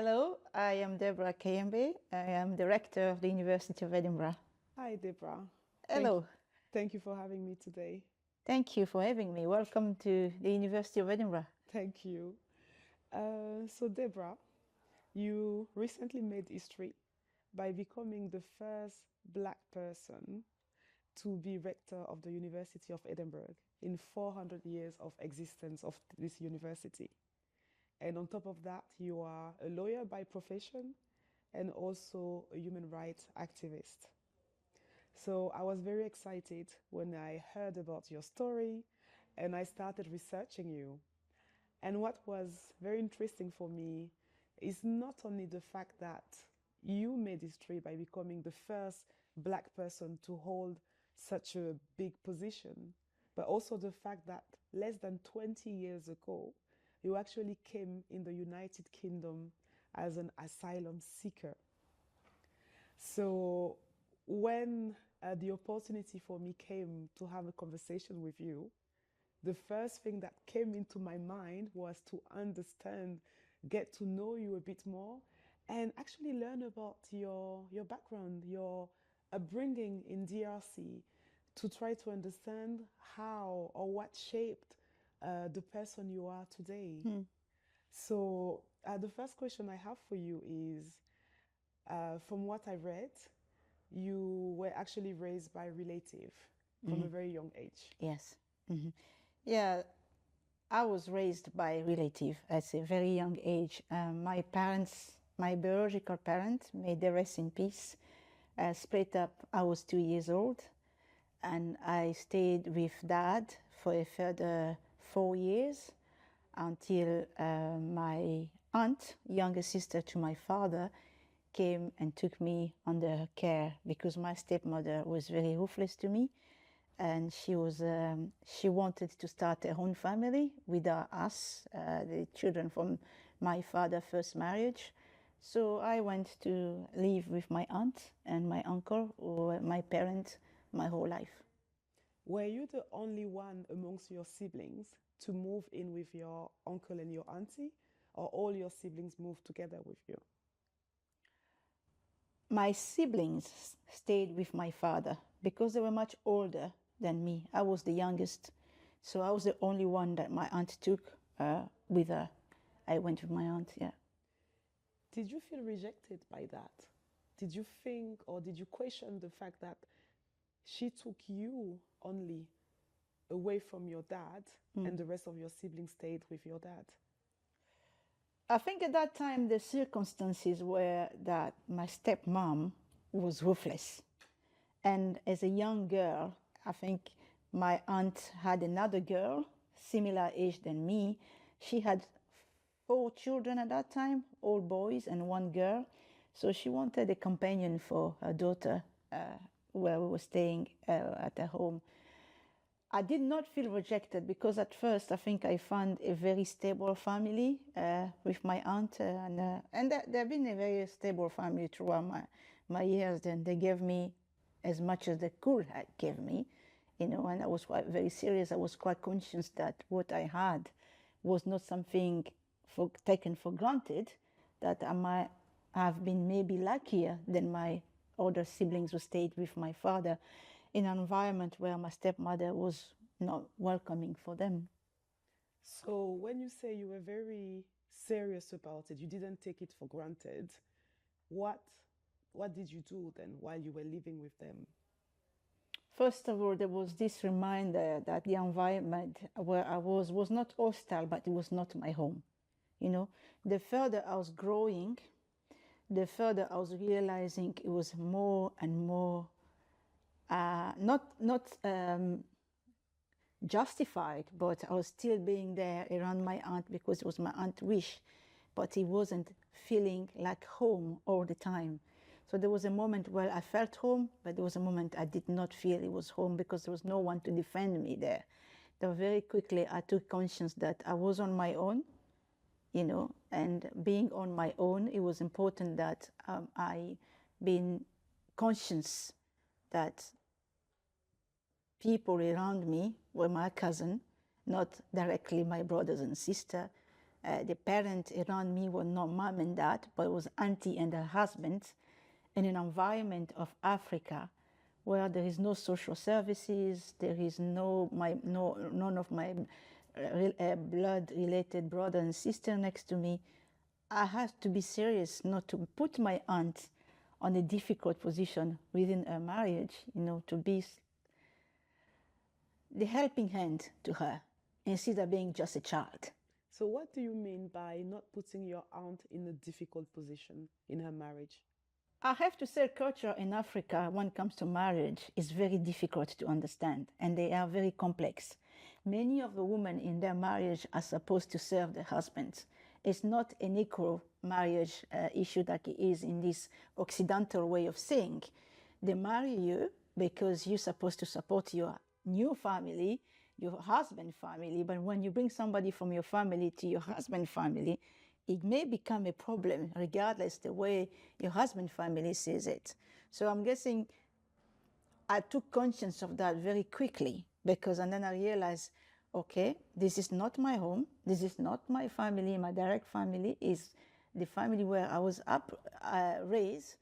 Hello, I am Debora Kayembe. I am the Rector of the University of Edinburgh. Hi, Debora. Hello. Thank you for having me today. Thank you for having me. Welcome to the University of Edinburgh. Thank you. So, Debora, you recently made history by becoming the first Black person to be rector of the University of Edinburgh in 400 years of existence of this university. And on top of that, you are a lawyer by profession and also a human rights activist. So I was very excited when I heard about your story and I started researching you. And what was very interesting for me is not only the fact that you made history by becoming the first Black person to hold such a big position, but also the fact that less than 20 years ago, you actually came in the United Kingdom as an asylum seeker. So when the opportunity for me came to have a conversation with you, the first thing that came into my mind was to understand, get to know you a bit more, and actually learn about your background, your upbringing in DRC, to try to understand how or what shaped the person you are today. So the first question I have for you is, from what I read, you were actually raised by a relative from a very young age. Yes. Yeah, I was raised by a relative at a very young age. My parents, my biological parents, may they rest in peace, split up. I was 2 years old, and I stayed with dad for a further 4 years until my aunt, younger sister to my father, came and took me under her care because my stepmother was very ruthless to me, and she wanted to start her own family without us, the children from my father's first marriage. So I went to live with my aunt and my uncle, or my parents, my whole life. Were you the only one amongst your siblings to move in with your uncle and your auntie, or all your siblings moved together with you? My siblings stayed with my father because they were much older than me. I was the youngest, so I was the only one that my aunt took with her. I went with my aunt, yeah. Did you feel rejected by that? Did you think or did you question the fact that she took you only away from your dad and the rest of your siblings stayed with your dad? I think at that time the circumstances were that my stepmom was ruthless. And as a young girl, I think my aunt had another girl, similar age than me. She had 4 children at that time, all boys and one girl. So she wanted a companion for her daughter where we were staying at her home. I did not feel rejected because at first I think I found a very stable family with my aunt, and they've been a very stable family throughout my years. Then they gave me as much as they could give me, and I was quite very serious. I was quite conscious that what I had was not something taken for granted, that I might have been maybe luckier than my older siblings who stayed with my father in an environment where my stepmother was not welcoming for them. So when you say you were very serious about it, you didn't take it for granted, what what did you do then while you were living with them? First of all, there was this reminder that the environment where I was not hostile, but it was not my home. The further I was growing, the further I was realizing it was more and more not justified, but I was still being there around my aunt because it was my aunt's wish, but it wasn't feeling like home all the time. So there was a moment where I felt home, but there was a moment I did not feel it was home because there was no one to defend me there. Then very quickly I took conscience that I was on my own, and being on my own, it was important that I been conscious that people around me were my cousin, not directly my brothers and sisters, The parents around me were not mom and dad, but it was auntie and her husband in an environment of Africa where there is no social services, there is none of my blood-related brother and sister next to me. I had to be serious not to put my aunt on a difficult position within her marriage, to be the helping hand to her instead of being just a child. So what do you mean by not putting your aunt in a difficult position in her marriage? I have to say, culture in Africa, when it comes to marriage, is very difficult to understand, and they are very complex. Many of the women in their marriage are supposed to serve their husbands. It's not an equal marriage issue like it is in this Occidental way of saying. They marry you because you're supposed to support your new family, your husband family, but when you bring somebody from your family to your husband family, it may become a problem regardless the way your husband family sees it. So I'm guessing I took conscience of that very quickly and then I realized, okay, this is not my home. This is not my family. My direct family is the family where I was raised.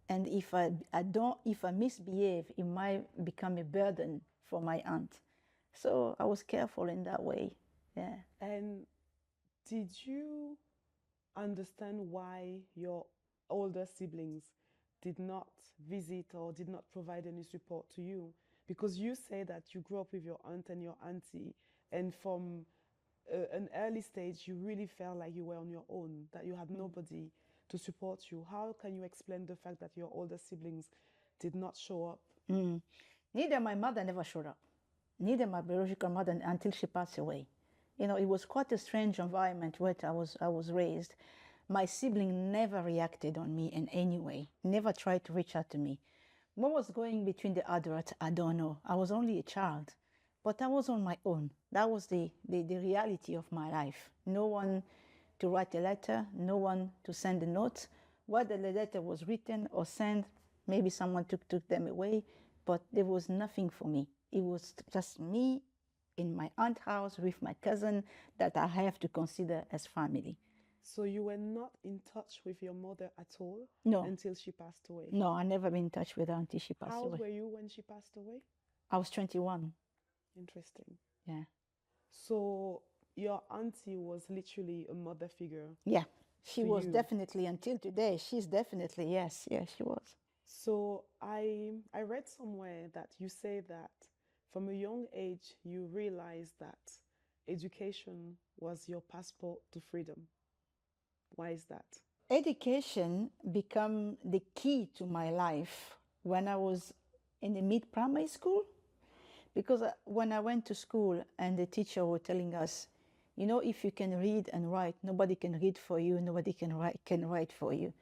And if I misbehave, it might become a burden for my aunt. So I was careful in that way. Yeah. And did you understand why your older siblings did not visit or did not provide any support to you? Because you say that you grew up with your aunt and your auntie, and from an early stage, you really felt like you were on your own, that you had nobody to support you. How can you explain the fact that your older siblings did not show up? Neither my mother never showed up, neither my biological mother until she passed away. It was quite a strange environment where I was raised. My sibling never reacted on me in any way, never tried to reach out to me. What was going between the adults, I don't know. I was only a child, but I was on my own. That was the reality of my life. No one to write a letter, no one to send a note. Whether the letter was written or sent, maybe someone took them away, but there was nothing for me. It was just me in my aunt's house with my cousin that I have to consider as family. So you were not in touch with your mother at all? No. Until she passed away? No, I never been in touch with her until she passed away. How old were you when she passed away? I was 21. Interesting. Yeah. So your auntie was literally a mother figure? Yeah, she was definitely, until today, she's definitely, yes, she was. So I read somewhere that you say that from a young age, you realized that education was your passport to freedom. Why is that? Education became the key to my life when I was in the mid-primary school. Because when I went to school and the teacher was telling us, if you can read and write, nobody can read for you, nobody can write for you.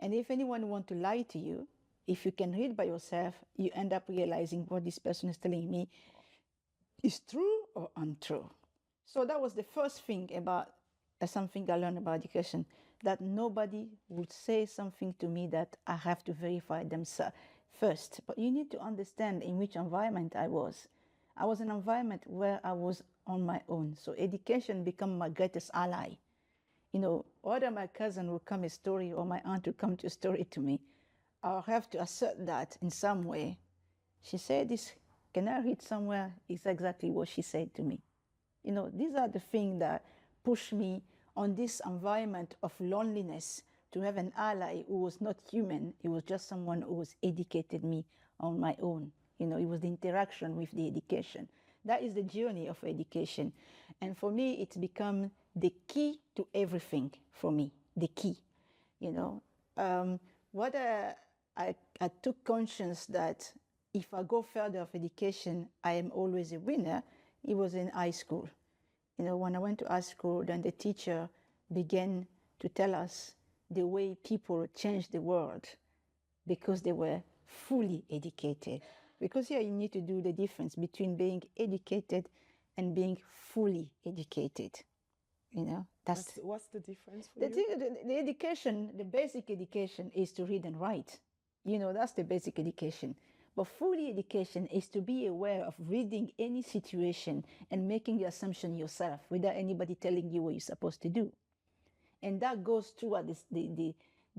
And if anyone wants to lie to you, if you can read by yourself, you end up realizing what this person is telling me is true or untrue. So that was the first thing about something I learned about education, that nobody would say something to me that I have to verify them first. But you need to understand in which environment I was. I was in an environment where I was on my own. So education became my greatest ally. Whether my cousin will come a story or my aunt will come to a story to me, I'll have to assert that in some way. She said this, can I read somewhere? It's exactly what she said to me. These are the things that push me on this environment of loneliness to have an ally who was not human. It was just someone who was educated me on my own. It was the interaction with the education. That is the journey of education. And for me, it's become the key to everything for me, the key. What I took conscience that if I go further of education, I am always a winner. It was in high school. When I went to high school, then the teacher began to tell us the way people changed the world because they were fully educated. Because here you need to do the difference between being educated and being fully educated. What's the difference for you? The education, the basic education is to read and write. That's the basic education. But fully education is to be aware of reading any situation and making the assumption yourself without anybody telling you what you're supposed to do. And that goes throughout the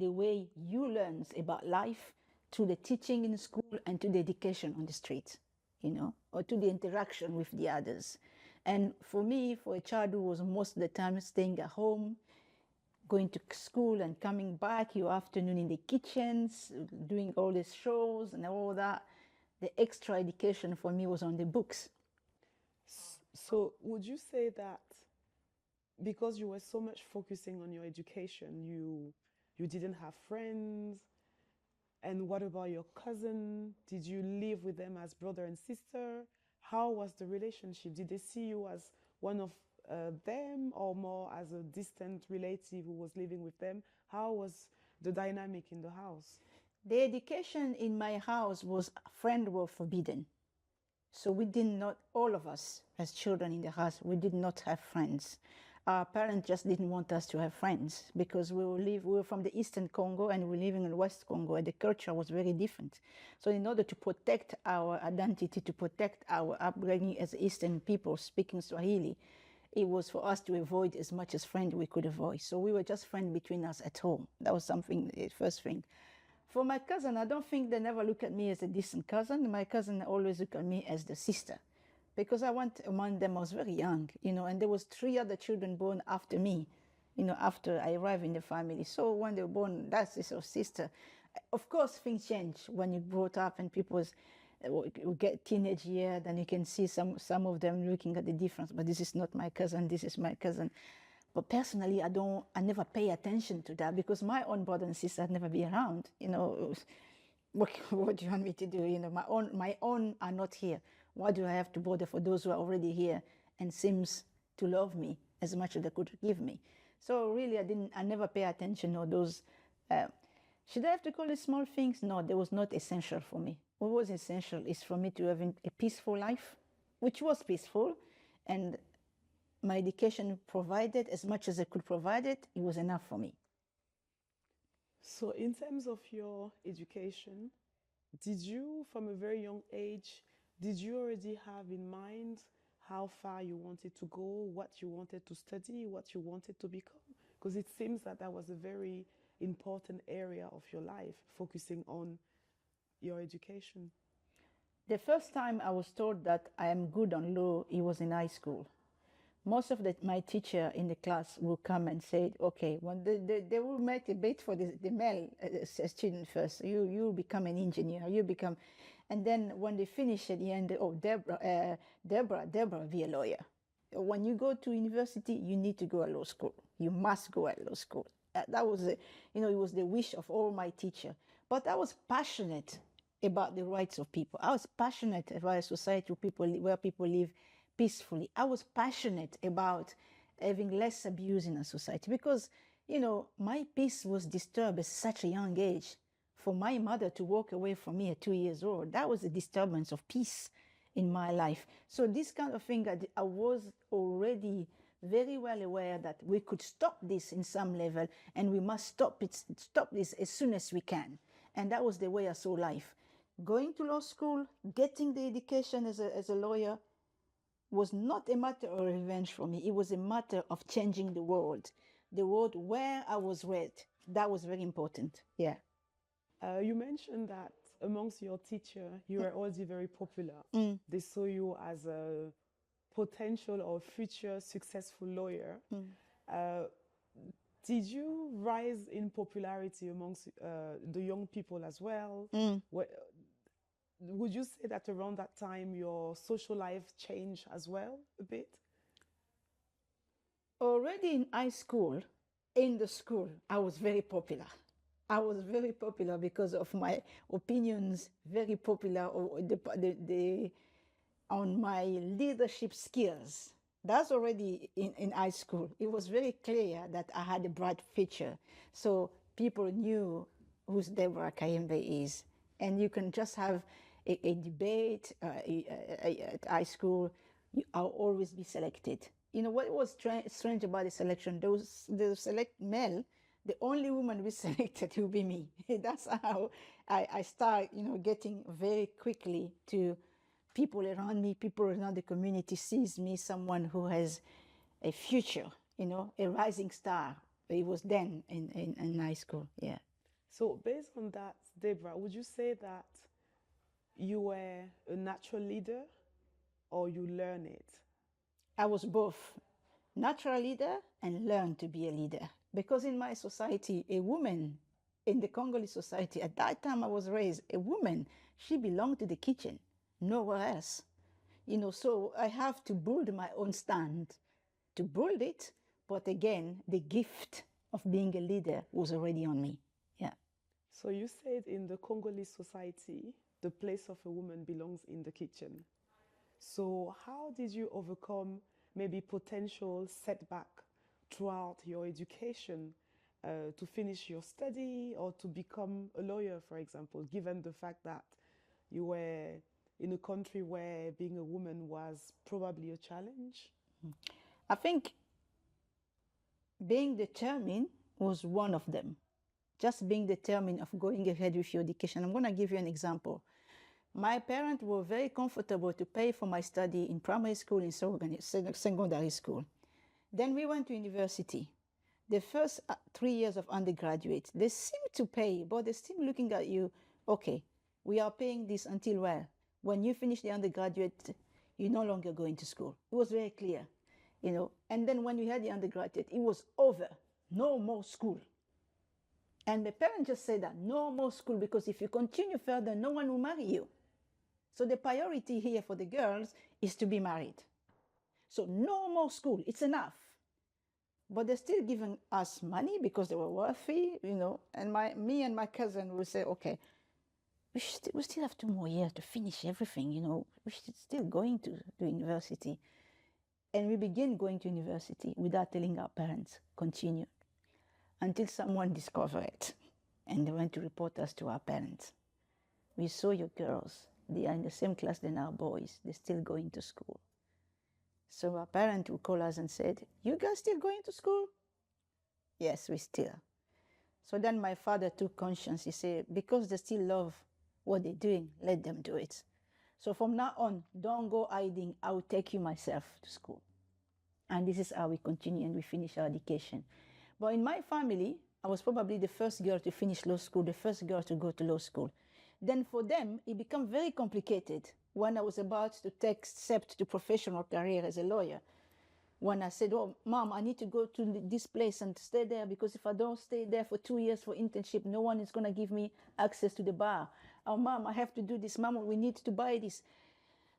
way you learn about life, to the teaching in school and to the education on the street, or to the interaction with the others. And for me, for a child who was most of the time staying at home, going to school and coming back your afternoon in the kitchens, doing all these shows and all that, the extra education for me was on the books. So would you say that because you were so much focusing on your education, you didn't have friends? And what about your cousin? Did you live with them as brother and sister? How was the relationship? Did they see you as one of them or more as a distant relative who was living with them? How was the dynamic in the house? The education in my house was friend were forbidden. So we did not, all of us as children in the house, we did not have friends. Our parents just didn't want us to have friends because we were from the Eastern Congo and we were living in West Congo, and the culture was very different. So in order to protect our identity, to protect our upbringing as Eastern people speaking Swahili, it was for us to avoid as much as friend we could avoid. So we were just friends between us at home. That was something, the first thing. For my cousin, I don't think they never look at me as a distant cousin. My cousin always look at me as the sister, because I went among them, I was very young, and there was 3 other children born after me, after I arrived in the family. So when they were born, that's his sister. Of course, things change when you grow up and people get teenage year, then you can see some of them looking at the difference. But this is not my cousin, this is my cousin. But personally, I never pay attention to that because my own brother and sister had never been around. What do you want me to do? My own are not here. Why do I have to bother for those who are already here and seems to love me as much as they could give me? So really, I never pay attention to those. Should I have to call it small things? No, that was not essential for me. What was essential is for me to have a peaceful life, which was peaceful, and my education provided as much as it could provide it was enough for me. So in terms of your education, did you, from a very young age, did you already have in mind how far you wanted to go, what you wanted to study, what you wanted to become? Because it seems that that was a very important area of your life, focusing on your education. The first time I was told that I am good on law, it was in high school. Most of my teacher in the class will come and say, okay, when they will make a bait for the male student first. You become an engineer, and then when they finish at the end, oh, Debora, be a lawyer. When you go to university, you need to go to law school. You must go to law school. That was, it was the wish of all my teacher. But I was passionate about the rights of people. I was passionate about a society where people live peacefully. I was passionate about having less abuse in a society because, my peace was disturbed at such a young age. For my mother to walk away from me at 2 years old, that was a disturbance of peace in my life. So this kind of thing, I was already very well aware that we could stop this in some level, and we must stop this as soon as we can. And that was the way I saw life. Going to law school, getting the education as a lawyer was not a matter of revenge for me. It was a matter of changing the world where I was raised. That was very important. Yeah. You mentioned that amongst your teacher, you were already very popular. They saw you as a potential or future successful lawyer. Did you rise in popularity amongst the young people as well? Would you say that around that time your social life changed as well a bit? Already in high school, in the school, I was very popular. I was very popular because of my opinions, very popular on my leadership skills. That's already in high school. It was very clear that I had a bright future. So people knew who Debora Kayembe is. And you can just have a debate at high school, I'll always be selected. What was strange about the selection? Those select male, the only woman we selected will be me. That's how I start, getting very quickly to people around me, people around the community sees me someone who has a future, a rising star. It was then in high school, yeah. So based on that, Deborah, would you say that you were a natural leader or you learn it? I was both natural leader and learned to be a leader. Because in my society, a woman in the Congolese society, at that time I was raised, a woman, she belonged to the kitchen, nowhere else. So I have to build my own stand to build it. But again, the gift of being a leader was already on me. Yeah. So you said in the Congolese society, the place of a woman belongs in the kitchen. So how did you overcome maybe potential setback throughout your education to finish your study or to become a lawyer, for example, given the fact that you were in a country where being a woman was probably a challenge? I think being determined was one of them. Just being determined of going ahead with your education. I'm going to give you an example. My parents were very comfortable to pay for my study in primary school and secondary school. Then we went to university. The first 3 years of undergraduate, they seem to pay, but they're still looking at you, okay, we are paying this until where? When you finish the undergraduate, you're no longer going to school. It was very clear, And then when we had the undergraduate, it was over. No more school. And the parents just said that, no more school, because if you continue further, no one will marry you. So the priority here for the girls is to be married. So no more school, it's enough. But they're still giving us money because they were wealthy, and me and my cousin will say, okay, we still have 2 more years to finish everything, we should still going to university. And we begin going to university without telling our parents, continue, until someone discovered it. And they went to report us to our parents. We saw your girls. They are in the same class than our boys. They're still going to school. So our parent would call us and said, you guys still going to school? Yes, we still. So then my father took conscience. He said, because they still love what they're doing, let them do it. So from now on, don't go hiding. I will take you myself to school. And this is how we continue and we finish our education. But in my family, I was probably the first girl to finish law school, the first girl to go to law school. Then for them, it became very complicated when I was about to take steps to professional career as a lawyer. When I said, oh, Mom, I need to go to this place and stay there, because if I don't stay there for 2 years for internship, no one is going to give me access to the bar. Oh, Mom, I have to do this. Mom, we need to buy this.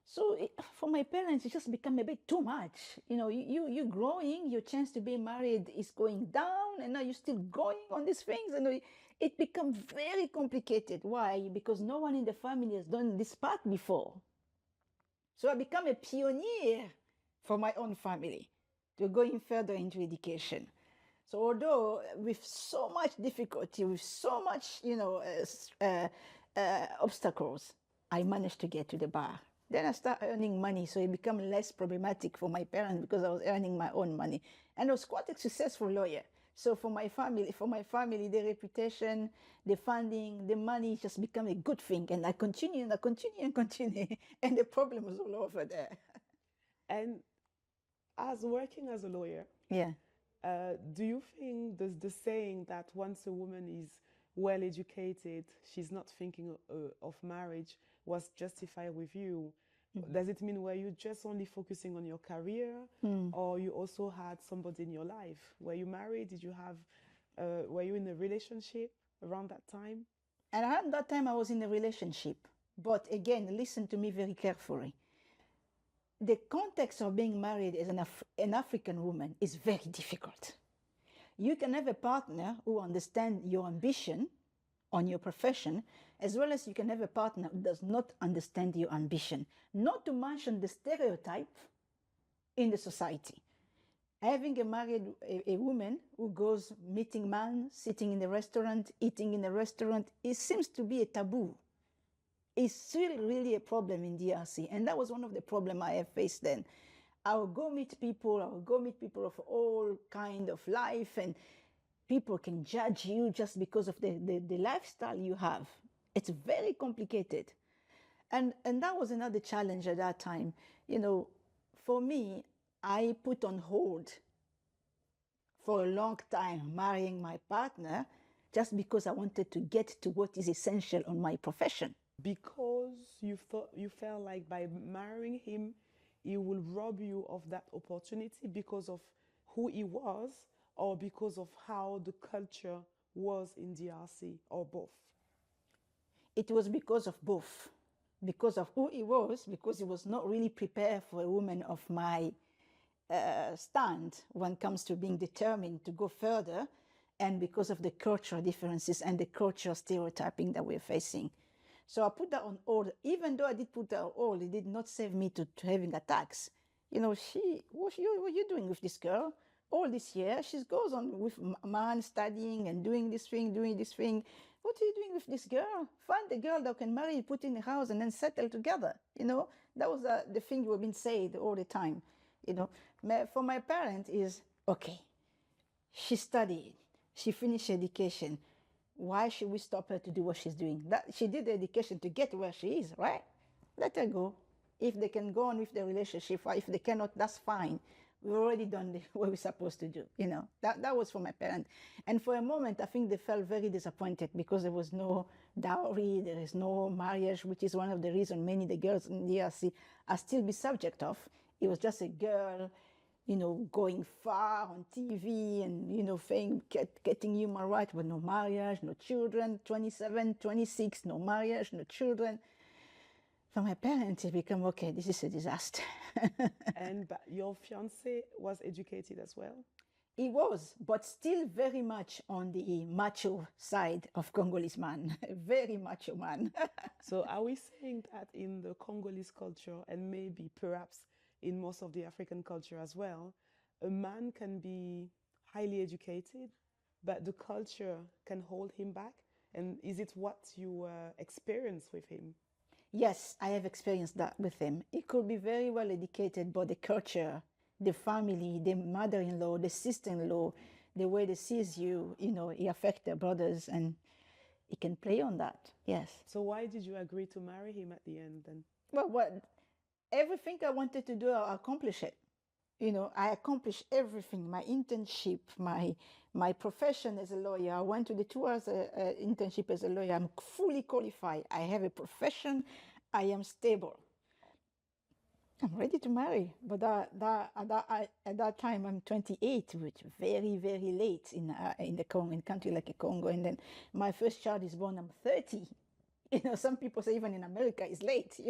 So for my parents, it just became a bit too much. You're growing, your chance to be married is going down, and now you're still going on these things. And it becomes very complicated. Why? Because no one in the family has done this path before. So I become a pioneer for my own family to going further into education. So although with so much difficulty, with so much, obstacles, I managed to get to the bar. Then I started earning money, so it became less problematic for my parents because I was earning my own money. And I was quite a successful lawyer. So for my family, the reputation, the funding, the money just became a good thing. And I continue and I continue and continue. And the problem was all over there. And as working as a lawyer, Yeah. do you think there's the saying that once a woman is well educated, she's not thinking of marriage, was justified with you? Mm-hmm. Does it mean were you just only focusing on your career, or you also had somebody in your life? Were you married? Did you have? Were you in a relationship around that time? And around that time, I was in a relationship. But again, listen to me very carefully. The context of being married as an African woman is very difficult. You can have a partner who understands your ambition on your profession, as well as you can have a partner who does not understand your ambition. Not to mention the stereotype in the society. Having a woman who goes meeting man, sitting in a restaurant, eating in a restaurant, it seems to be a taboo. It's still really a problem in DRC. And that was one of the problems I have faced then. I would go meet people of all kind of life, and people can judge you just because of the lifestyle you have. It's very complicated. And that was another challenge at that time. For me, I put on hold for a long time marrying my partner just because I wanted to get to what is essential on my profession. Because you felt like by marrying him, he will rob you of that opportunity because of who he was, or because of how the culture was in DRC, or both? It was because of both. Because of who he was, because he was not really prepared for a woman of my stand when it comes to being determined to go further, and because of the cultural differences and the cultural stereotyping that we're facing. So I put that on hold. Even though I did put that on hold, it did not save me to having attacks. What are you doing with this girl? All this year, she goes on with man studying and doing this thing. What are you doing with this girl? Find the girl that can marry, put in the house, and then settle together. That was the thing we've been saying all the time. For my parents is, okay, she studied, she finished education. Why should we stop her to do what she's doing? That she did the education to get where she is, right? Let her go. If they can go on with the relationship, or if they cannot, that's fine. We've already done what we're supposed to do. That was for my parents. And for a moment, I think they felt very disappointed because there was no dowry, there is no marriage, which is one of the reasons many of the girls in the DRC are still be subject of. It was just a girl, going far on TV and, getting human rights, but no marriage, no children, 27, 26, no marriage, no children. For my parents, it became, okay, this is a disaster. But your fiancé was educated as well? He was, but still very much on the macho side of Congolese man, very macho man. So are we saying that in the Congolese culture, and maybe perhaps in most of the African culture as well, a man can be highly educated, but the culture can hold him back? And is it what you experience with him? Yes, I have experienced that with him. He could be very well educated, but the culture, the family, the mother-in-law, the sister-in-law, the way they sees you, it affects their brothers, and he can play on that. Yes. So why did you agree to marry him at the end then? Well, everything I wanted to do, I accomplished it. I accomplished everything. My internship, my profession as a lawyer. I went to the 2 hours internship as a lawyer. I'm fully qualified. I have a profession. I am stable. I'm ready to marry. But at that time, I'm 28, which is very, very late in the Congo, in a country like Congo. And then my first child is born, I'm 30. Some people say even in America it's late.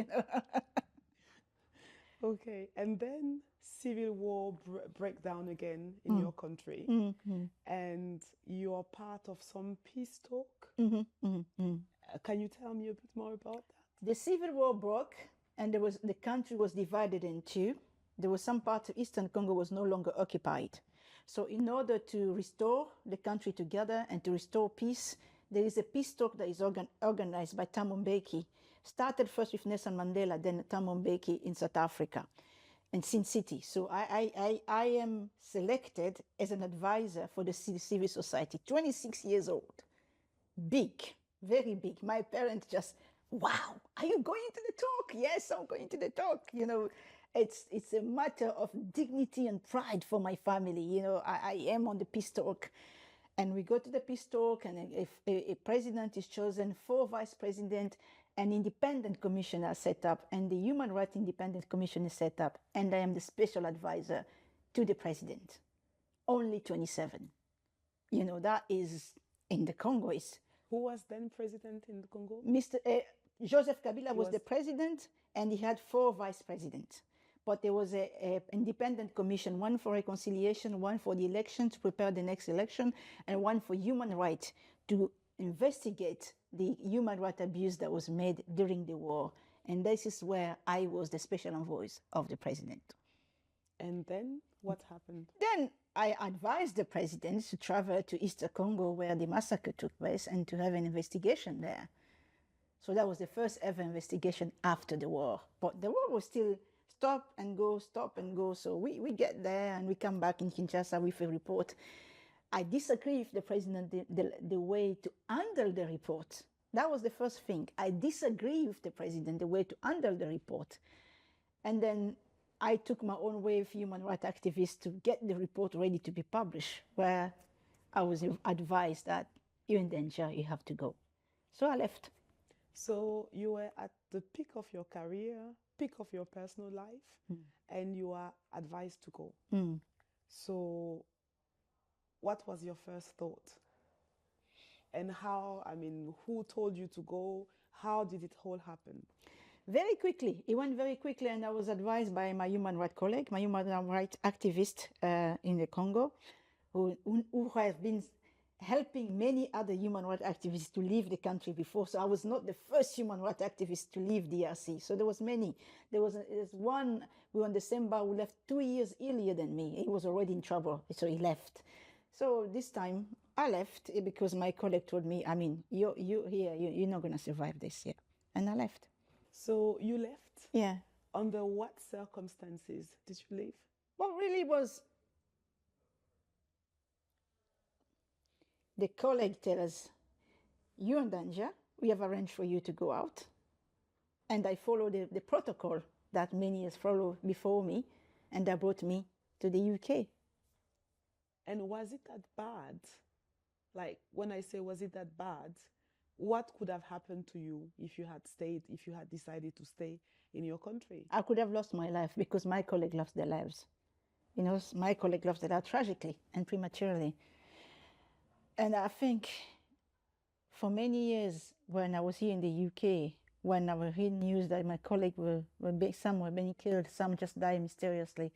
Okay, and then civil war break down again in your country, and you're part of some peace talk. Can you tell me a bit more about that? The civil war broke, and the country was divided in two. There was some part of Eastern Congo was no longer occupied. So in order to restore the country together and to restore peace, there is a peace talk that is organized by Thabo Mbeki. Started first with Nelson Mandela, then Thabo Mbeki in South Africa, in Sin City. So I am selected as an advisor for the civil society, 26 years old. Big, very big. My parents just, wow, are you going to the talk? Yes, I'm going to the talk. It's a matter of dignity and pride for my family. I am on the peace talk. And we go to the peace talk, and if a president is chosen, 4 vice presidents, an independent commission are set up, and the Human Rights Independent Commission is set up, and I am the special advisor to the president. Only 27. That is in the Congo. Who was then president in the Congo? Joseph Kabila was the president, and he had 4 vice presidents. But there was an independent commission, one for reconciliation, one for the election to prepare the next election, and one for human rights to investigate the human rights abuse that was made during the war. And this is where I was the special envoy of the president. And then what happened? Then I advised the president to travel to Eastern Congo where the massacre took place and to have an investigation there. So that was the first ever investigation after the war. But the war was still stop and go. So we get there and we come back in Kinshasa with a report. I disagree with the president the way to handle the report. That was the first thing. I disagree with the president the way to handle the report. And then I took my own way with human rights activists to get the report ready to be published, where I was advised that you're in danger, you have to go. So I left. So you were at the peak of your career, peak of your personal life, and you are advised to go. So what was your first thought? And how, I mean, who told you to go? How did it all happen? Very quickly. It went very quickly, and I was advised by my human rights colleague, my human rights activist in the Congo, who has been helping many other human rights activists to leave the country before. So I was not the first human rights activist to leave DRC. So there was many. There's one who in December who left 2 years earlier than me. He was already in trouble, so he left. So this time I left because my colleague told me, I mean, you're here, you're not going to survive this here. And I left. So you left? Yeah. Under what circumstances did you leave? Well, really was the colleague tell us, you're in danger, we have arranged for you to go out. And I followed the protocol that many has followed before me, and that brought me to the UK. And was it that bad? Like, when I say was it that bad, what could have happened to you if you had stayed, if you had decided to stay in your country? I could have lost my life because my colleague lost their lives. You know, my colleague lost their life tragically and prematurely. And I think for many years when I was here in the UK, when I was hearing news that my colleagues some were being killed, some just died mysteriously,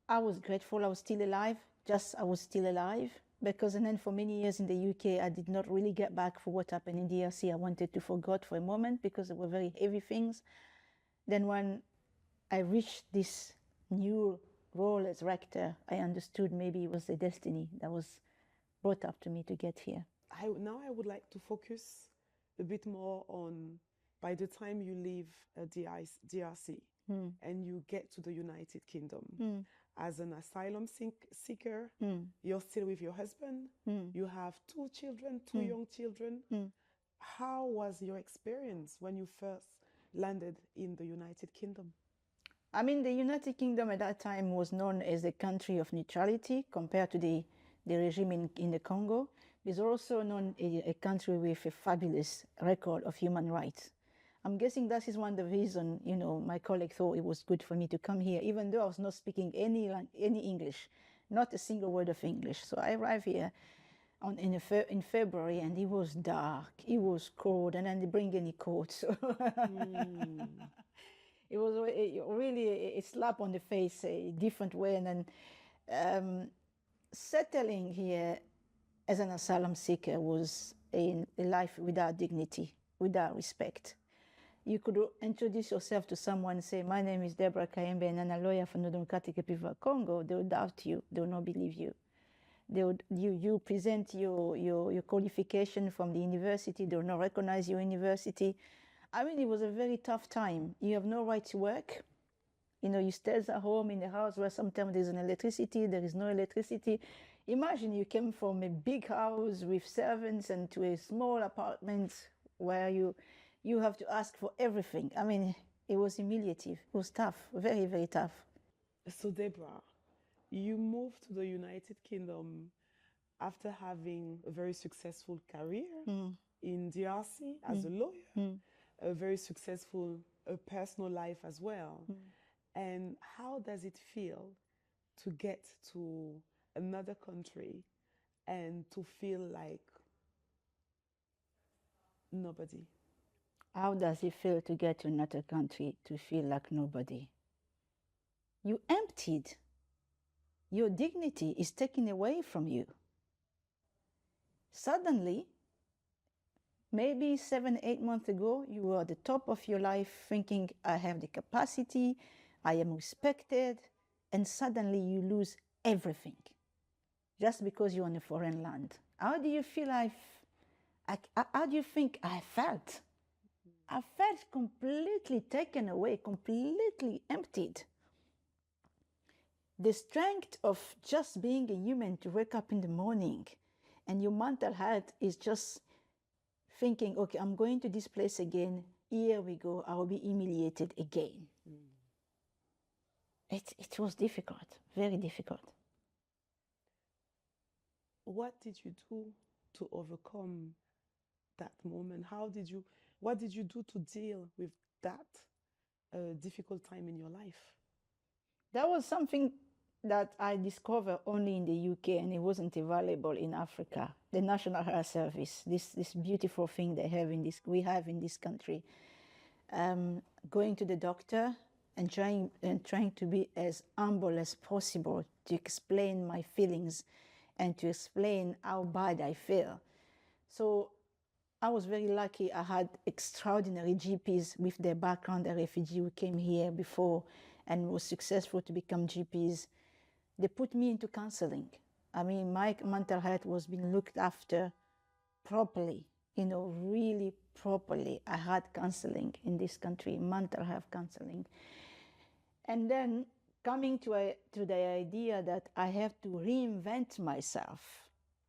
I was grateful I was still alive, I was still alive. Because and then for many years in the UK, I did not really get back for what happened in DRC. I wanted to forget for a moment because they were very heavy things. Then when I reached this new role as rector, I understood maybe it was the destiny that was brought up to me to get here. Now I would like to focus a bit more on by the time you leave DRC and you get to the United Kingdom. As an asylum seeker, you're still with your husband. You have 2 children, 2 young children. How was your experience when you first landed in the United Kingdom? I mean, the United Kingdom at that time was known as a country of neutrality compared to the regime in the Congo. It's also known as a country with a fabulous record of human rights. I'm guessing that is one of the reasons, you know, my colleague thought it was good for me to come here, even though I was not speaking any English, not a single word of English. So I arrived here in February, and it was dark, it was cold, and then they bring any coats. So it was really a slap on the face, a different way. And then settling here as an asylum seeker was a life without dignity, without respect. You could introduce yourself to someone and say, my name is Debora Kayembe and I'm a lawyer from the Democratic Republic of Congo. They will doubt you. They will not believe you. You present your qualification from the university. They will not recognize your university. I mean, it was a very tough time. You have no right to work. You know, you stay at home in a house where sometimes there's an electricity, there is no electricity. Imagine you came from a big house with servants and to a small apartment where you have to ask for everything. I mean, it was humiliative. It was tough, very, very tough. So, Debora, you moved to the United Kingdom after having a very successful career in DRC as a lawyer, a very successful personal life as well. And how does it feel to get to another country and to feel like nobody? How does it feel to get to another country to feel like nobody? You emptied. Your dignity is taken away from you. Suddenly, maybe 7, 8 months ago, you were at the top of your life thinking, I have the capacity, I am respected, and suddenly you lose everything just because you're in a foreign land. How do you feel how do you think I felt? I felt completely taken away, completely emptied. The strength of just being a human to wake up in the morning and your mental health is just thinking, okay, I'm going to this place again. Here we go. I will be humiliated again. It was difficult, very difficult. What did you do to overcome that moment? What did you do to deal with that difficult time in your life? That was something that I discovered only in the UK and it wasn't available in Africa. The National Health Service, this beautiful thing we have in this country. Going to the doctor and trying to be as humble as possible to explain my feelings and to explain how bad I feel. So I was very lucky. I had extraordinary GPs with their background, a refugee who came here before and was successful to become GPs. They put me into counseling. I mean, my mental health was being looked after properly, really properly. I had counseling in this country, mental health counseling. And then coming to the idea that I have to reinvent myself,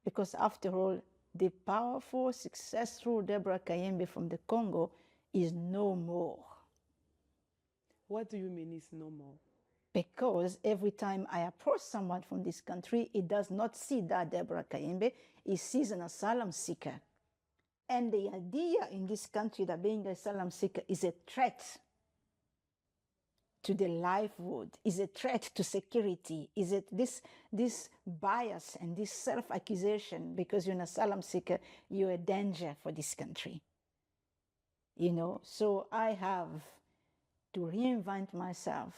because after all, the powerful, successful Debora Kayembe from the Congo is no more. What do you mean is no more? Because every time I approach someone from this country, he does not see that Debora Kayembe, he sees an asylum seeker. And the idea in this country that being an asylum seeker is a threat to the livelihood, is a threat to security, is it this bias and this self-accusation because you're an asylum seeker, you're a danger for this country. So I have to reinvent myself.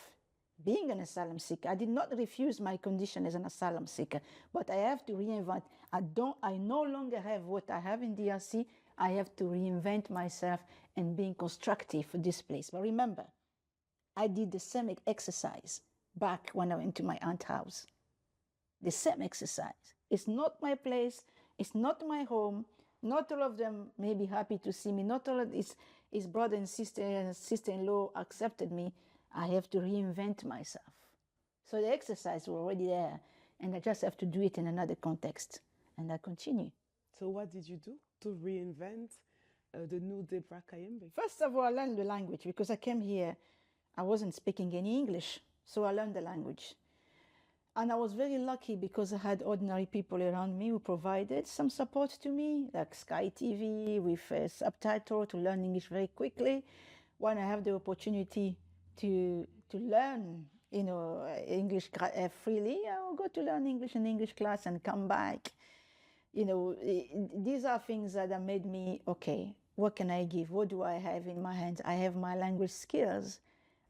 Being an asylum seeker, I did not refuse my condition as an asylum seeker, but I have to reinvent. I no longer have what I have in DRC. I have to reinvent myself and being constructive for this place. But remember, I did the same exercise back when I went to my aunt's house. The same exercise. It's not my place. It's not my home. Not all of them may be happy to see me. Not all of his brother and sister-in-law accepted me. I have to reinvent myself. So the exercise was already there, and I just have to do it in another context, and I continue. So what did you do to reinvent the new Debora Kayembe? First of all, I learned the language because I came here. I wasn't speaking any English, so I learned the language. And I was very lucky because I had ordinary people around me who provided some support to me, like Sky TV with a subtitle to learn English very quickly. When I have the opportunity to learn, English freely, I will go to learn English in English class and come back. These are things that have made me, okay, what can I give? What do I have in my hands? I have my language skills.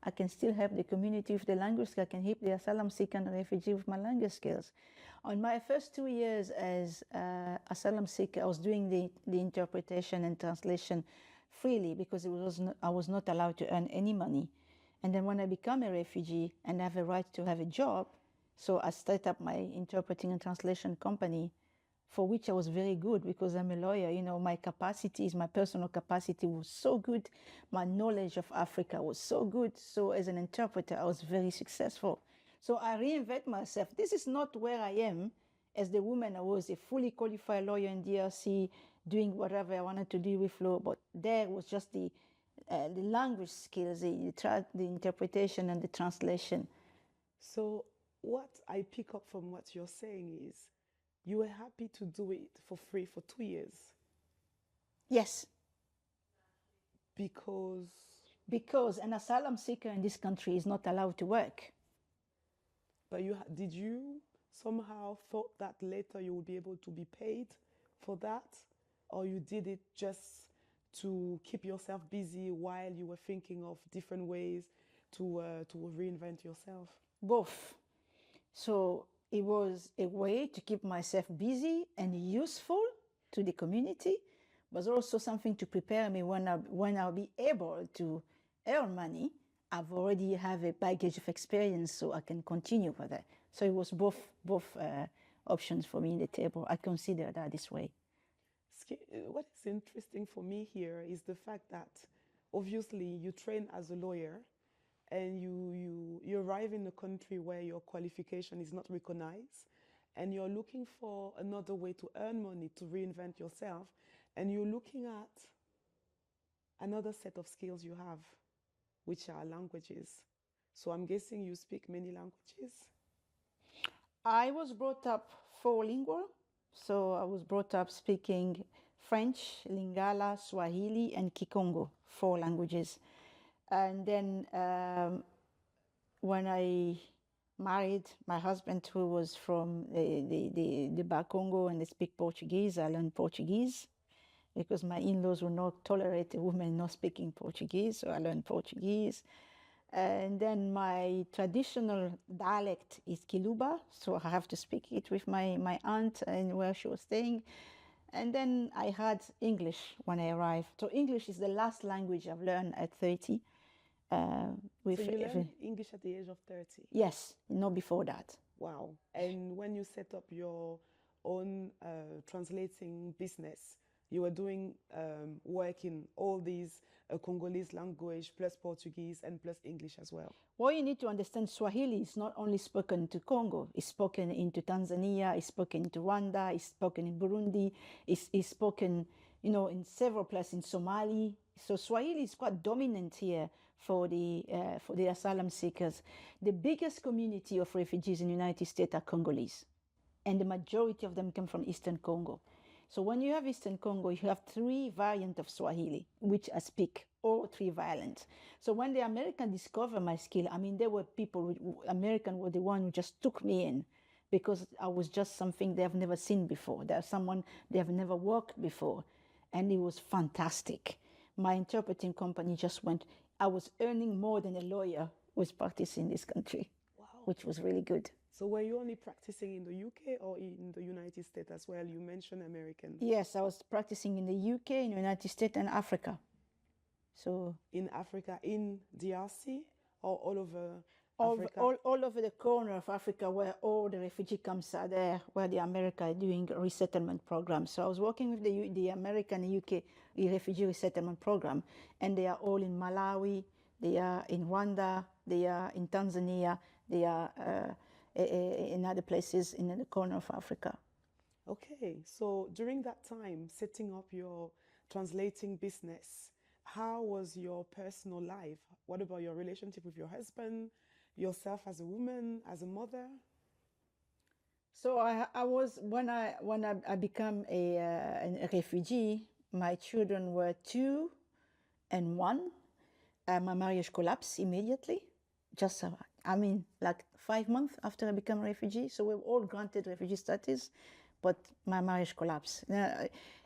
I can still help the community with the language skills. I can help the asylum seeker and refugee with my language skills. On my first 2 years as asylum seeker, I was doing the interpretation and translation freely because I was not allowed to earn any money. And then when I become a refugee and have a right to have a job, so I started up my interpreting and translation company, for which I was very good because I'm a lawyer. My capacities, my personal capacity was so good. My knowledge of Africa was so good. So as an interpreter, I was very successful. So I reinvent myself. This is not where I am as the woman. I was a fully qualified lawyer in DRC, doing whatever I wanted to do with law. But there was just the language skills, the interpretation and the translation. So what I pick up from what you're saying is, you were happy to do it for free for 2 years. Yes. Because an asylum seeker in this country is not allowed to work. But did you somehow thought that later you would be able to be paid for that? Or you did it just to keep yourself busy while you were thinking of different ways to reinvent yourself? Both. So it was a way to keep myself busy and useful to the community, but also something to prepare me when I'll be able to earn money. I've already have a baggage of experience, so I can continue with that. So it was both options for me in the table. I consider that this way. What is interesting for me here is the fact that obviously you train as a lawyer and you arrive in a country where your qualification is not recognized, and you're looking for another way to earn money, to reinvent yourself, and you're looking at another set of skills you have, which are languages. So I'm guessing you speak many languages. I was brought up four lingual, so I was brought up speaking French, Lingala, Swahili, and Kikongo, four languages. And then when I married my husband, who was from the Bakongo and they speak Portuguese, I learned Portuguese because my in-laws would not tolerate a woman not speaking Portuguese, so I learned Portuguese. And then my traditional dialect is Kiluba, so I have to speak it with my aunt and where she was staying. And then I had English when I arrived. So English is the last language I've learned at 30. So you learned English at the age of 30? Yes, not before that. Wow. And when you set up your own translating business, you were doing work in all these Congolese language plus Portuguese and plus English as well. Well, you need to understand Swahili is not only spoken to Congo, it's spoken into Tanzania, it's spoken into Rwanda, it's spoken in Burundi, it's spoken, in several places in Somali. So Swahili is quite dominant here for the asylum seekers. The biggest community of refugees in the United States are Congolese, and the majority of them come from Eastern Congo. So when you have Eastern Congo, you have three variants of Swahili, which I speak, all three variants. So when the Americans discovered my skill, there were people, Americans were the one who just took me in because I was just something they have never seen before. There's someone they have never worked before. And it was fantastic. My interpreting company just went, I was earning more than a lawyer was practicing in this country, wow, which was really good. So were you only practicing in the UK or in the United States as well? You mentioned American. Yes, I was practicing in the UK, in the United States, and Africa. So in Africa, in DRC, or all over Africa? All over the corner of Africa where all the refugee camps are there, where the America are doing a resettlement program. So I was working with the American and UK refugee resettlement program, and they are all in Malawi, they are in Rwanda, they are in Tanzania, they are in other places in the corner of Africa. Okay, so during that time, setting up your translating business, how was your personal life? What about your relationship with your husband, yourself as a woman, as a mother? So I was when I became a refugee, my children were 2 and 1. My marriage collapsed immediately. Just like 5 months after I became a refugee. So we were all granted refugee status, but my marriage collapsed.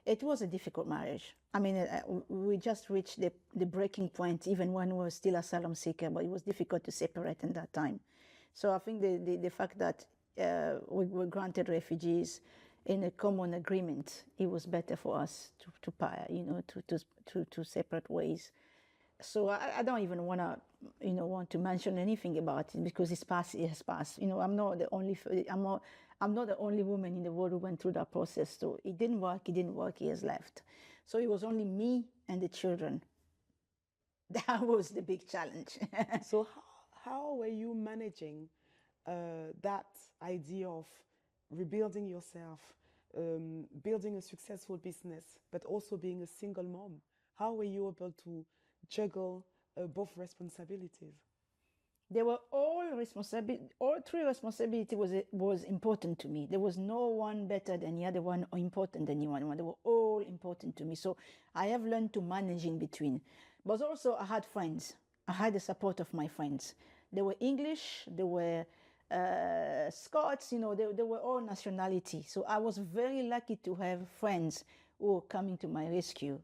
It was a difficult marriage. We just reached the breaking point, even when we were still asylum seeker, but it was difficult to separate in that time. So I think the fact that we were granted refugees in a common agreement, it was better for us to separate ways. So I don't even want to mention anything about it because it's past. It has passed. I'm not the only woman in the world who went through that process. So it didn't work. He has left. So it was only me and the children. That was the big challenge. So how were you managing that idea of rebuilding yourself, building a successful business, but also being a single mom? How were you able to juggle both responsibilities? They were all three responsibility was important to me. There was no one better than the other one or important than the other one. They were all important to me. So I have learned to manage in between. But also I had friends. I had the support of my friends. They were English, they were Scots, they were all nationality. So I was very lucky to have friends who were coming to my rescue,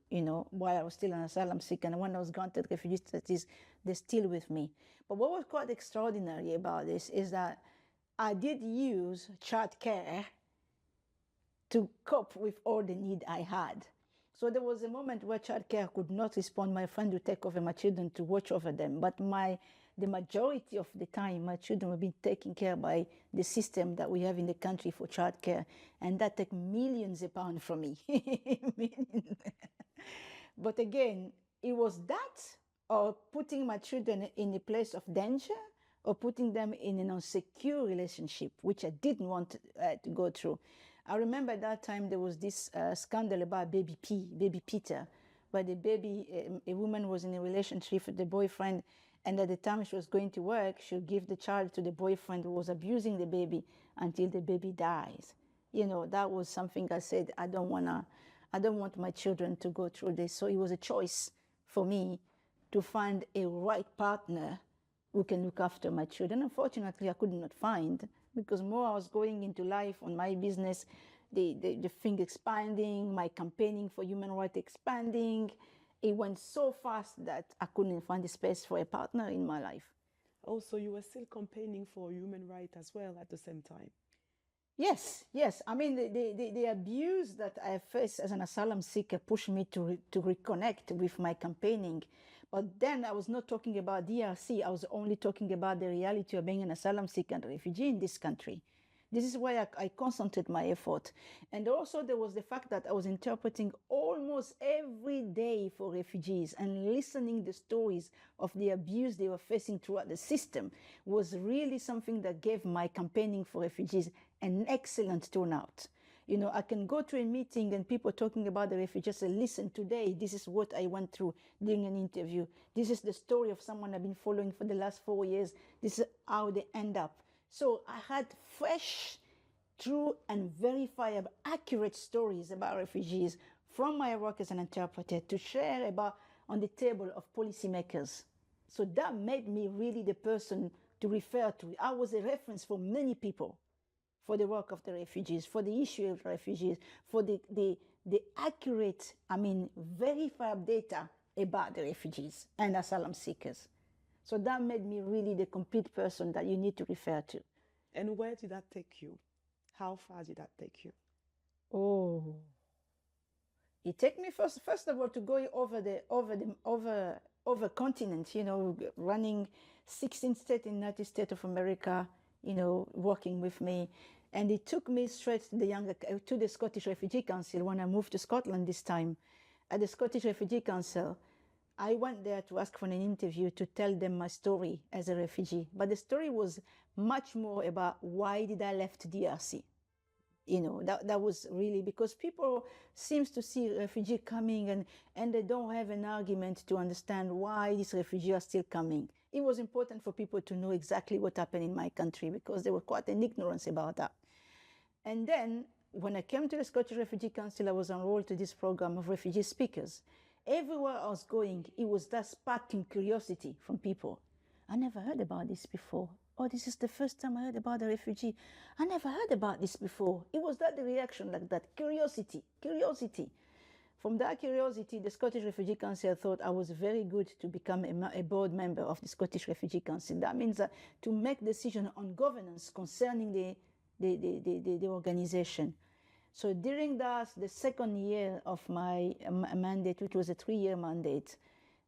while I was still an asylum seeker. And when I was granted refugee status, they're still with me. But what was quite extraordinary about this is that I did use childcare to cope with all the need I had. So there was a moment where childcare could not respond. My friend would take over my children to watch over them. But the majority of the time, my children were being taken care by the system that we have in the country for childcare. And that took millions of pounds from me. But again, it was that or put putting my children in a place of danger or putting them in an insecure relationship, which I didn't want to go through. I remember at that time there was this scandal about baby Peter, where the baby, a woman was in a relationship with the boyfriend, and at the time she was going to work, she would give the child to the boyfriend who was abusing the baby until the baby dies. That was something I said, I don't want my children to go through this. So it was a choice for me to find a right partner who can look after my children. Unfortunately, I could not find, because more I was going into life on my business, the thing expanding, my campaigning for human rights expanding. It went so fast that I couldn't find a space for a partner in my life. Oh, so you were still campaigning for human rights as well at the same time? Yes. I mean, the abuse that I faced as an asylum seeker pushed me to reconnect with my campaigning. But then I was not talking about DRC. I was only talking about the reality of being an asylum seeker and refugee in this country. This is why I concentrated my effort. And also there was the fact that I was interpreting almost every day for refugees, and listening the stories of the abuse they were facing throughout the system was really something that gave my campaigning for refugees an excellent turnout. I can go to a meeting and people talking about the refugees say, listen, today, this is what I went through during an interview. This is the story of someone I've been following for the last 4 years. This is how they end up. So I had fresh, true, and verifiable, accurate stories about refugees from my work as an interpreter to share about on the table of policymakers. So that made me really the person to refer to. I was a reference for many people for the work of the refugees, for the issue of refugees, for the accurate, verifiable data about the refugees and asylum seekers. So that made me really the complete person that you need to refer to. And where did that take you? How far did that take you? Oh, it took me first of all to go over continent. Running 16 states in the United States of America. Working with me, and it took me straight to the Scottish Refugee Council when I moved to Scotland this time. At the Scottish Refugee Council, I went there to ask for an interview to tell them my story as a refugee. But the story was much more about why did I left DRC. That was really because people seems to see refugee coming and they don't have an argument to understand why these refugees are still coming. It was important for people to know exactly what happened in my country because there was quite an ignorance about that. And then when I came to the Scottish Refugee Council, I was enrolled to this program of refugee speakers. Everywhere I was going, it was that sparking curiosity from people. I never heard about this before. Oh, this is the first time I heard about a refugee. I never heard about this before. It was that the reaction like that, curiosity. From that curiosity, the Scottish Refugee Council thought I was very good to become a board member of the Scottish Refugee Council. That means that to make decisions on governance concerning the organization. So during the second year of my mandate, which was a 3-year mandate,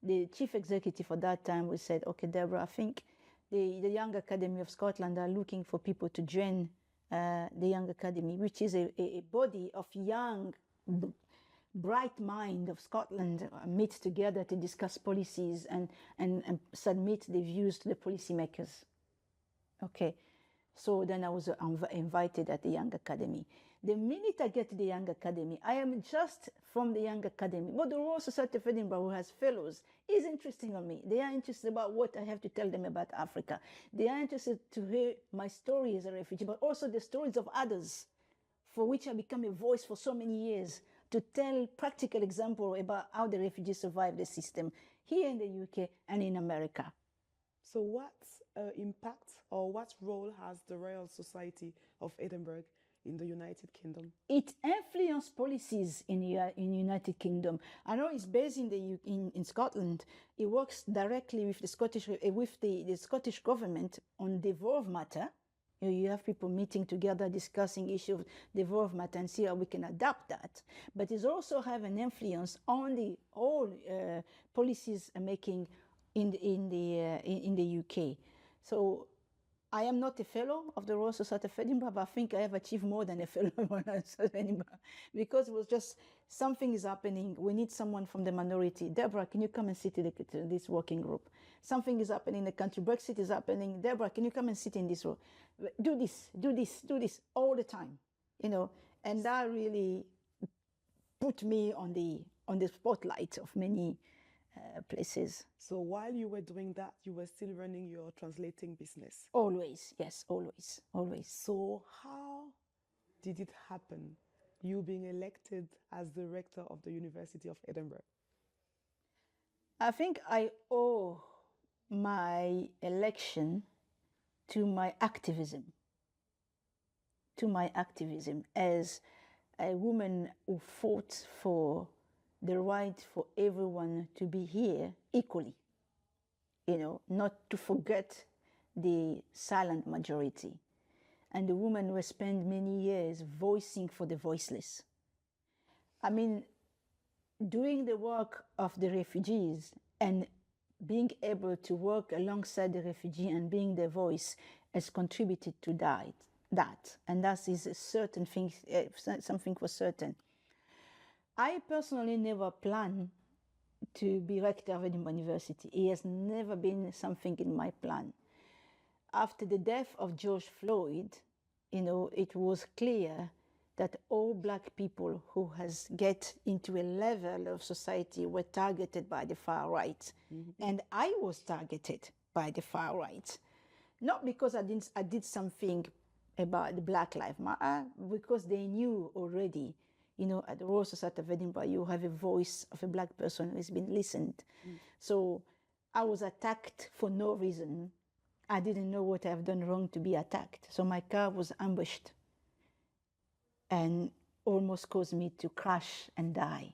the chief executive at that time we said, okay, Debora, I think the Young Academy of Scotland are looking for people to join the Young Academy, which is a body of young, bright mind of Scotland meet together to discuss policies and submit the views to the policymakers. Okay, so then I was invited at the Young Academy. The minute I get to the Young Academy, I am just from the Young Academy. But the Royal Society of Edinburgh, who has fellows, is interesting on me. They are interested about what I have to tell them about Africa. They are interested to hear my story as a refugee, but also the stories of others, for which I become a voice for so many years, to tell practical example about how the refugees survive the system here in the UK and in America. So what impact or what role has the Royal Society of Edinburgh in the United Kingdom? It influences policies in United Kingdom. I know it's based in Scotland. It works directly with the Scottish government on the Devolve matter. You have people meeting together, discussing issues of the Devolve matter and see how we can adapt that. But it also have an influence on the all policies making in the UK. So I am not a fellow of the Royal Society of Edinburgh, but I think I have achieved more than a fellow of the Royal Society of Edinburgh, because it was just something is happening. We need someone from the minority. Deborah, can you come and sit in this working group? Something is happening in the country. Brexit is happening. Deborah, can you come and sit in this room? Do this, do this, do this all the time, and that really put me on the spotlight of many places. So while you were doing that, you were still running your translating business. Always, yes, always, always. So how did it happen, you being elected as the rector of the University of Edinburgh? I think I owe my election to my activism, as a woman who fought for the right for everyone to be here equally, not to forget the silent majority, and the woman who has spent many years voicing for the voiceless. I mean, doing the work of the refugees and being able to work alongside the refugee and being their voice has contributed to that. And that is a certain thing, something for certain. I personally never planned to be rector of Edinburgh University. It has never been something in my plan. After the death of George Floyd, it was clear that all Black people who has get into a level of society were targeted by the far right. Mm-hmm. And I was targeted by the far right. Not because I did something about the Black Lives Matter, because they knew already, at the Royal Society of Edinburgh, you have a voice of a Black person who has been listened. Mm. So I was attacked for no reason. I didn't know what I've done wrong to be attacked. So my car was ambushed and almost caused me to crash and die.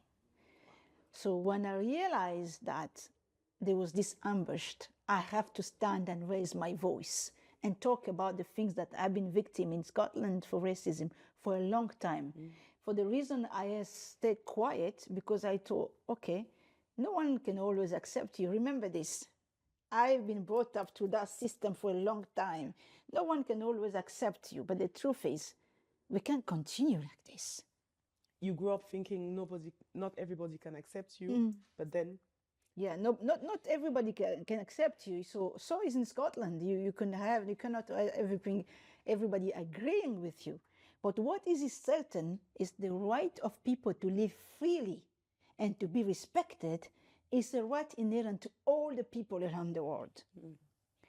So when I realized that there was this ambush, I have to stand and raise my voice and talk about the things that I've been victim in Scotland for racism for a long time. Mm. For the reason I stayed quiet, because I thought, okay, no one can always accept you. Remember this. I've been brought up to that system for a long time. No one can always accept you. But the truth is, we can't continue like this. You grew up thinking not everybody can accept you, but then... Yeah, not everybody can accept you. So is in Scotland. You cannot have everybody agreeing with you. But what is certain is the right of people to live freely and to be respected is a right inherent to all the people around the world. Mm.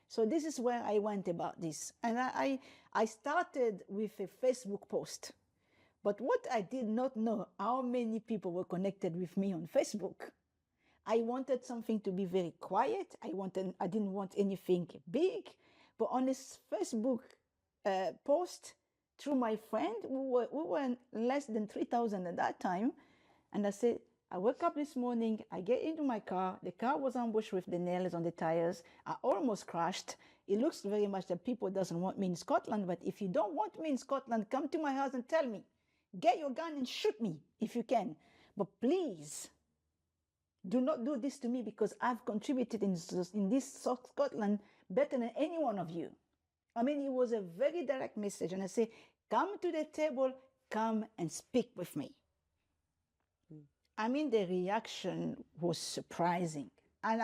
So this is where I went about this. And I started with a Facebook post. But what I did not know, how many people were connected with me on Facebook. I wanted something to be very quiet. I didn't want anything big. But on this Facebook post, through my friend, we were less than 3,000 at that time. And I said, I woke up this morning, I get into my car. The car was ambushed with the nails on the tires. I almost crashed. It looks very much that people doesn't want me in Scotland. But if you don't want me in Scotland, come to my house and tell me. Get your gun and shoot me if you can. But please, do not do this to me, because I've contributed in this Scotland better than any one of you. I mean, it was a very direct message. And I say, come to the table, come and speak with me. Mm. I mean, the reaction was surprising. And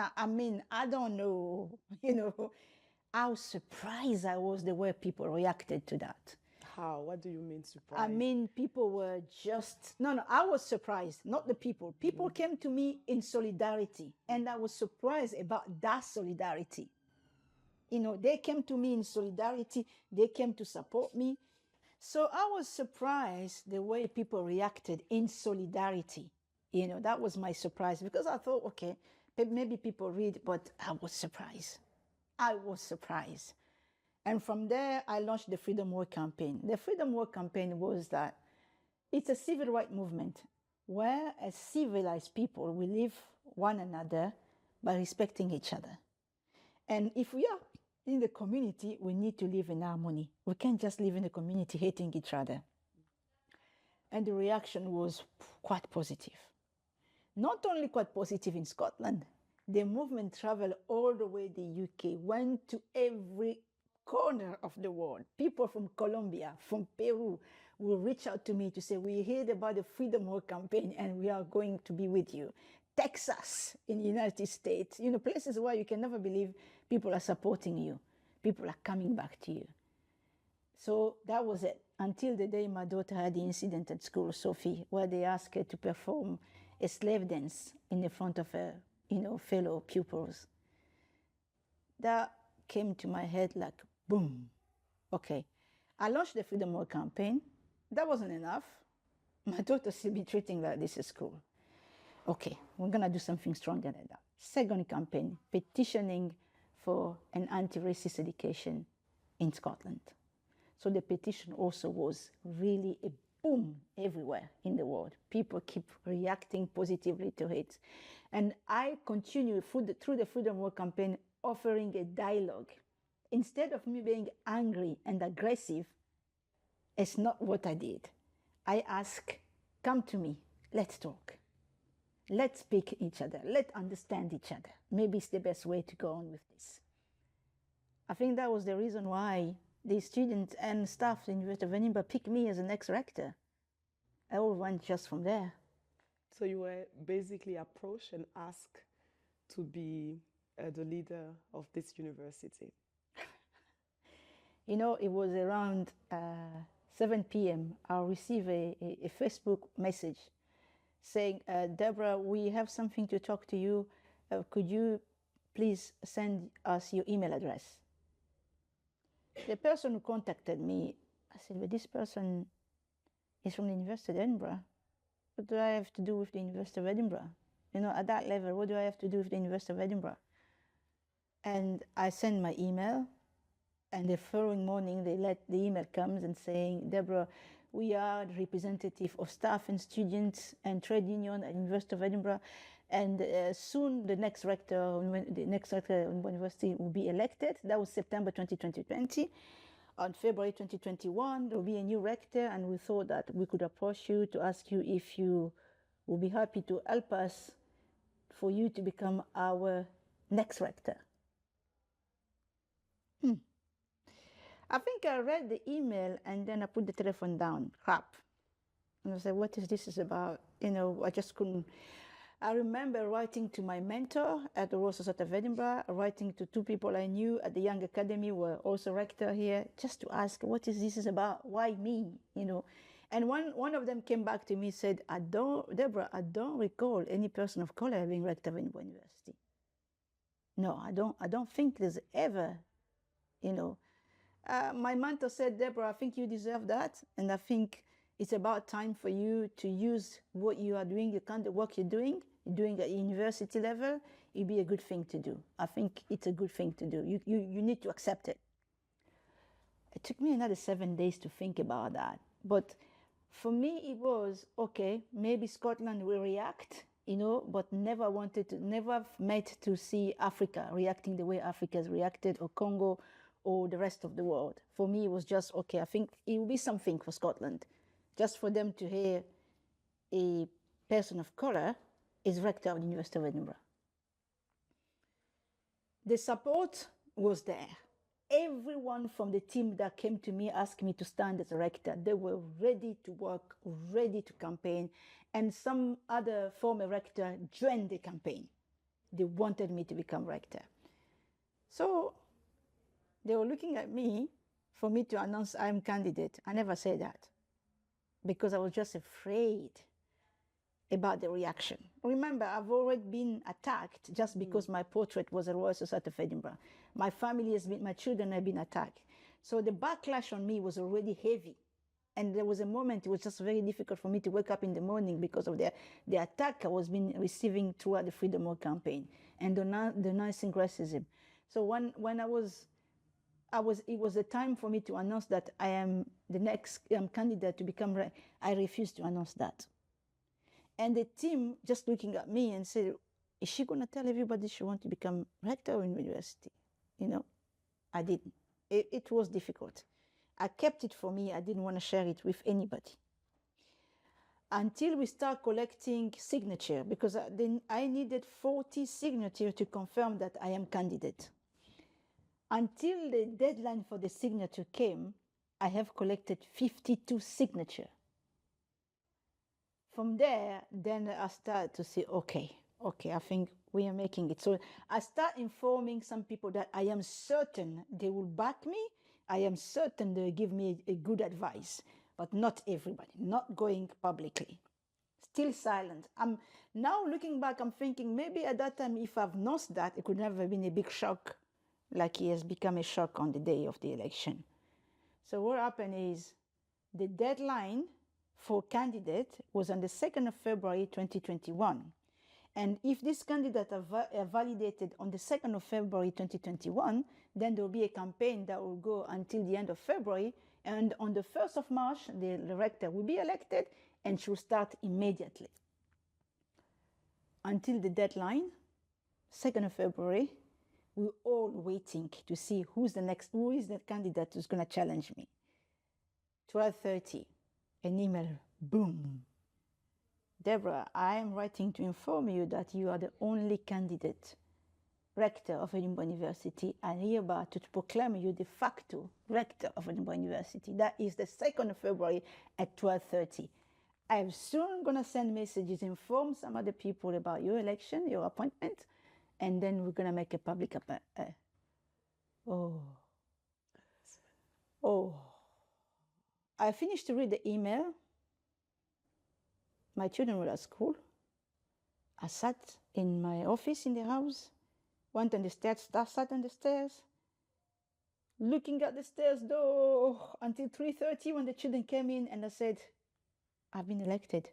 I don't know, how surprised I was the way people reacted to that. How? What do you mean surprised? I mean, people were just... No, I was surprised, not the people. People came to me in solidarity, and I was surprised about that solidarity. They came to me in solidarity. They came to support me. So I was surprised the way people reacted in solidarity. That was my surprise, because I thought, okay, maybe people read, but I was surprised. And from there, I launched the Freedom War Campaign. The Freedom War Campaign was that it's a civil rights movement where, as civilized people, we live one another by respecting each other. And if we are in the community, we need to live in harmony. We can't just live in the community hating each other. And the reaction was quite positive. Not only quite positive in Scotland, the movement traveled all the way to the UK, went to every corner of the world. People from Colombia, from Peru, will reach out to me to say, we heard about the Freedom War campaign and we are going to be with you. Texas in the United States, places where you can never believe people are supporting you. People are coming back to you. So that was it, until the day my daughter had the incident at school, Sophie, where they asked her to perform a slave dance in the front of her, fellow pupils. That came to my head like, boom. Okay, I launched the Freedom War campaign. That wasn't enough. My daughter still be treating like this at school. Okay, we're gonna do something stronger than that. Second campaign, petitioning for an anti-racist education in Scotland. So the petition also was really a boom everywhere in the world. People keep reacting positively to it. And I continue through the Freedom War campaign offering a dialogue. Instead of me being angry and aggressive, it's not what I did. I ask, come to me, let's talk. Let's speak each other. Let's understand each other. Maybe it's the best way to go on with this. I think that was the reason why the students and staff at the University of Edinburgh picked me as the next rector. I all went just from there. So you were basically approached and asked to be the leader of this university. It was around 7 p.m. I received a Facebook message saying, Deborah, we have something to talk to you. Could you please send us your email address? The person who contacted me, I said, but this person is from the University of Edinburgh. What do I have to do with the University of Edinburgh? At that level, what do I have to do with the University of Edinburgh? And I sent my email, and the following morning, the email comes and saying, Deborah, we are the representative of staff and students and trade union at the University of Edinburgh. And soon the next rector of the university will be elected. That was September 2020. On February 2021, there will be a new rector, and we thought that we could approach you to ask you if you will be happy to help us for you to become our next rector. I think I read the email and then I put the telephone down, crap. And I said, what is this about? I just couldn't. I remember writing to my mentor at the Royal Society of Edinburgh, writing to two people I knew at the Young Academy, who were also rector here, just to ask, what is this about? Why me? And one of them came back to me and said, Deborah, I don't recall any person of color being rector of Edinburgh University. No, I don't think there's ever, my mentor said, Deborah, I think you deserve that. And I think it's about time for you to use what you are doing, the kind of work you're doing at university level. It'd be a good thing to do. I think it's a good thing to do. You need to accept it. It took me another 7 days to think about that. But for me, it was, okay, maybe Scotland will react, but never meant to see Africa reacting the way Africa's reacted, or Congo, or the rest of the world. For me, it was just, okay, I think it will be something for Scotland, just for them to hear a person of color is rector of the University of Edinburgh. The support was there. Everyone from the team that came to me asked me to stand as a rector. They were ready to work, ready to campaign, and some other former rector joined the campaign. They wanted me to become rector. So they were looking at me for me to announce I'm candidate. I never said that because I was just afraid about the reaction. Remember, I've already been attacked just because my portrait was a Royal Society of Edinburgh. My children have been attacked. So the backlash on me was already heavy. And there was a moment, it was just very difficult for me to wake up in the morning because of the attack I was receiving throughout the Freedom War campaign and denouncing racism. So when it was a time for me to announce that I am the next candidate to become rector. I refused to announce that. And the team just looking at me and said, is she going to tell everybody she wants to become rector of university? I didn't. It was difficult. I kept it for me. I didn't want to share it with anybody. Until we start collecting signature, because I needed 40 signatures to confirm that I am candidate. Until the deadline for the signature came, I have collected 52 signatures. From there, then I started to say, okay, I think we are making it. So I start informing some people that I am certain they will back me. I am certain they will give me a good advice, but not everybody, not going publicly. Still silent. I'm now looking back, I'm thinking maybe at that time, if I've noticed that, it could never have been a big shock like it has become a shock on the day of the election. So what happened is the deadline for candidate was on the 2nd of February 2021. And if this candidate are validated on the 2nd of February 2021, then there will be a campaign that will go until the end of February. And on the 1st of March, the rector will be elected and she will start immediately. Until the deadline, 2nd of February, we're all waiting to see who is the candidate who's going to challenge me. 12:30, an email, boom. Debora, I am writing to inform you that you are the only candidate, rector of Edinburgh University, and hereby to proclaim you de facto rector of Edinburgh University. That is the 2nd of February at 12:30. I'm soon going to send messages, inform some other people about your election, your appointment, and then we're going to make a public I finished to read the email. My children were at school. I sat in my office in the house, went on the stairs, sat on the stairs, looking at the stairs door until 3:30 when the children came in, and I said, I've been elected.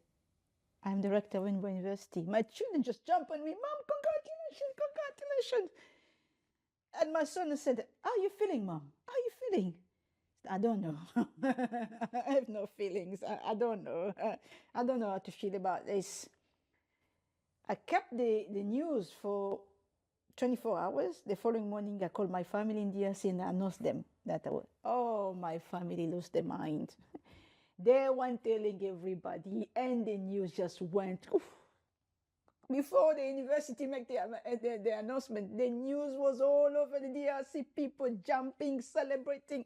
I'm the rector of Edinburgh University. My children just jumped on me, Mom, congratulations, congratulations. And my son said, how are you feeling, Mom? How are you feeling? I don't know. I have no feelings. I don't know. I don't know how to feel about this. I kept the news for 24 hours. The following morning, I called my family in DRC and I announced them that my family lost their mind. They went telling everybody, and the news just went. Oof. Before the university made the announcement, the news was all over the DRC, people jumping, celebrating.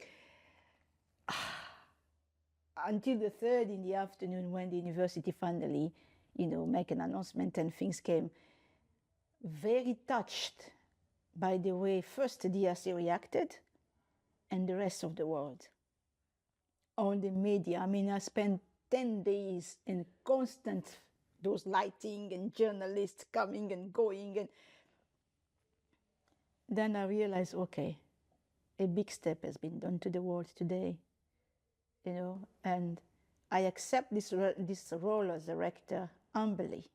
Until the 3rd in the afternoon when the university finally, make an announcement and things came. Very touched by the way first the DRC reacted and the rest of the world. On the media, I spent 10 days in constant, those lighting and journalists coming and going. And then I realized, okay, a big step has been done to the world today. And I accept this role as a rector humbly,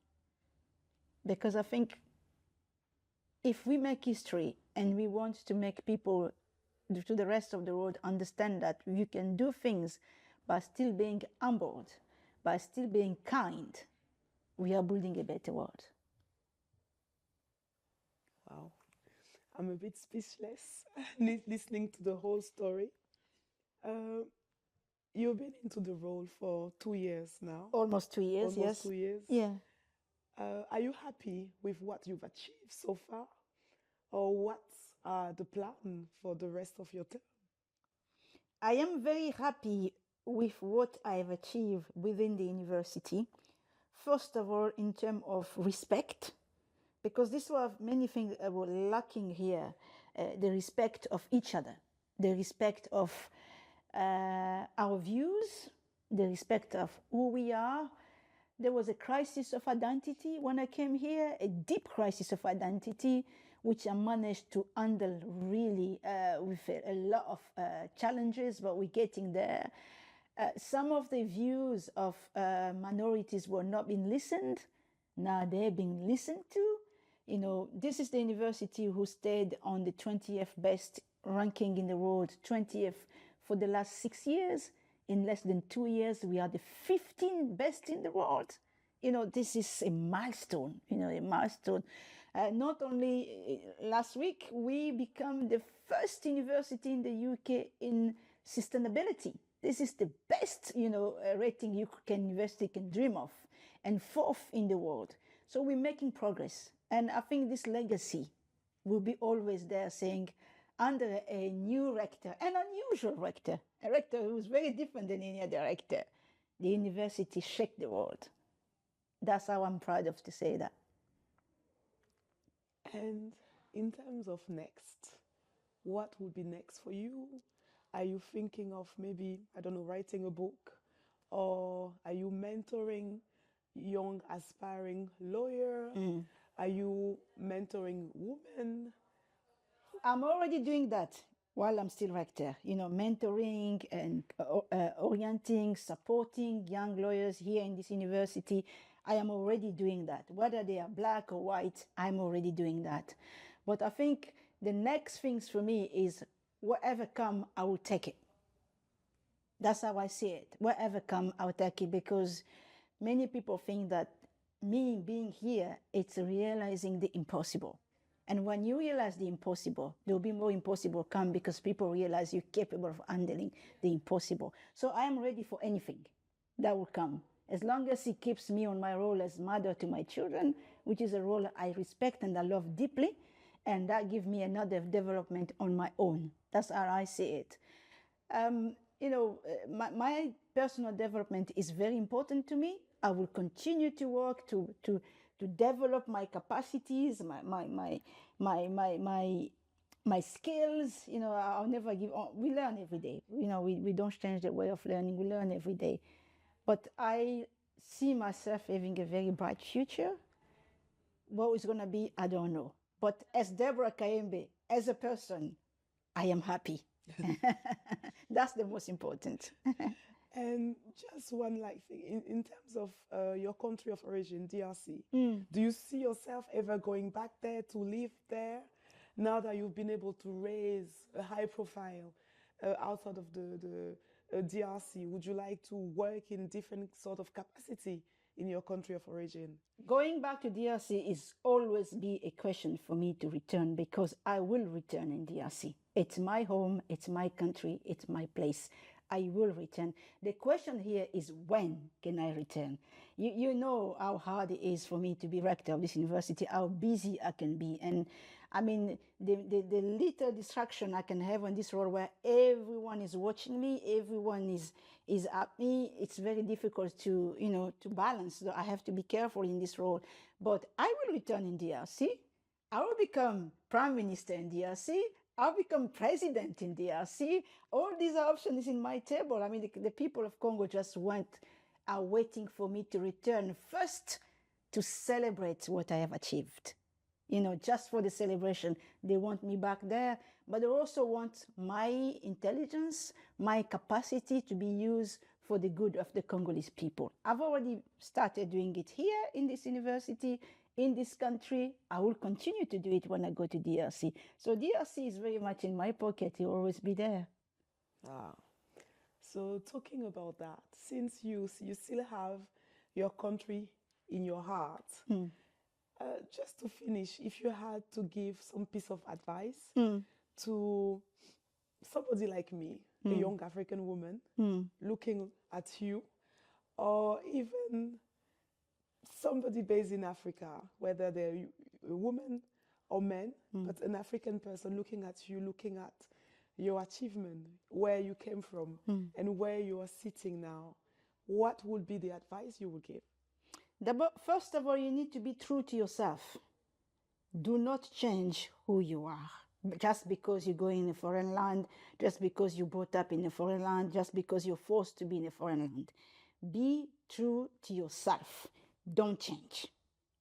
because I think if we make history and we want to make people to the rest of the world understand that you can do things by still being humbled, by still being kind, we are building a better world. Wow. I'm a bit speechless listening to the whole story. You've been into the role for 2 years now. Almost 2 years, yes. Almost 2 years. Yeah. Are you happy with what you've achieved so far? Or what's the plan for the rest of your term? I am very happy with what I've achieved within the university. First of all, in terms of respect, because this was many things that were lacking here. The respect of each other, the respect of our views, the respect of who we are. There was a crisis of identity when I came here, a deep crisis of identity, which I managed to handle really with a lot of challenges, but we're getting there. Some of the views of minorities were not being listened. Now they're being listened to. This is the university who stayed on the 20th best ranking in the world, 20th for the last 6 years. In less than 2 years, we are the 15th best in the world. This is a milestone, a milestone. Not only last week, we become the first university in the UK in sustainability. This is the best, rating university can dream of, and 4th in the world. So we're making progress. And I think this legacy will be always there saying, under a new rector, an unusual rector, a rector who was very different than any other rector, the university shook the world. That's how I'm proud of to say that. And in terms of next, what would be next for you? Are you thinking of maybe, I don't know, writing a book? Or are you mentoring young aspiring lawyer? Are you mentoring women? I'm already doing that while I'm still rector, mentoring and orienting, supporting young lawyers here in this university. I am already doing that. Whether they are black or white, I'm already doing that. But I think the next things for me is whatever come, I will take it. That's how I see it. Whatever come, I'll take it, because many people think that me being here, it's realizing the impossible. And when you realize the impossible, there will be more impossible come, because people realize you're capable of handling the impossible. So I am ready for anything that will come, as long as it keeps me on my role as mother to my children, which is a role I respect and I love deeply, and that gives me another development on my own. That's how I see it. My personal development is very important to me. I will continue to work to develop my capacities, my skills. I'll never give up. We learn every day. We don't change the way of learning. We learn every day. But I see myself having a very bright future. What it's going to be, I don't know. But as Debora Kayembe, as a person, I am happy. That's the most important. And just one thing, in terms of your country of origin, DRC, do you see yourself ever going back there to live there, now that you've been able to raise a high profile outside of the DRC? Would you like to work in different sort of capacity in your country of origin? Going back to DRC is always be a question for me to return, because I will return in DRC. It's my home, it's my country, it's my place. I will return. The question here is, when can I return? You know how hard it is for me to be rector of this university, how busy I can be. And I mean, the little distraction I can have on this role, where everyone is watching me, everyone is at me, it's very difficult to balance. So I have to be careful in this role. But I will return in DRC. I will become prime minister in DRC. I'll become president in DRC. All these options in my table. I mean, the people of Congo just are waiting for me to return first to celebrate what I have achieved. Just for the celebration. They want me back there, but they also want my intelligence, my capacity to be used for the good of the Congolese people. I've already started doing it here in this university, in this country. I will continue to do it when I go to DRC. So DRC is very much in my pocket. It will always be there. So talking about that, since you still have your country in your heart, just to finish, if you had to give some piece of advice to somebody like me, a young African woman, looking at you, or even somebody based in Africa, whether they're a woman or man, but an African person looking at you, looking at your achievement, where you came from, and where you are sitting now, what would be the advice you would give? First of all, you need to be true to yourself. Do not change who you are. Just because you go in a foreign land, just because you brought up in a foreign land, just because you're forced to be in a foreign land. Be true to yourself. Don't change.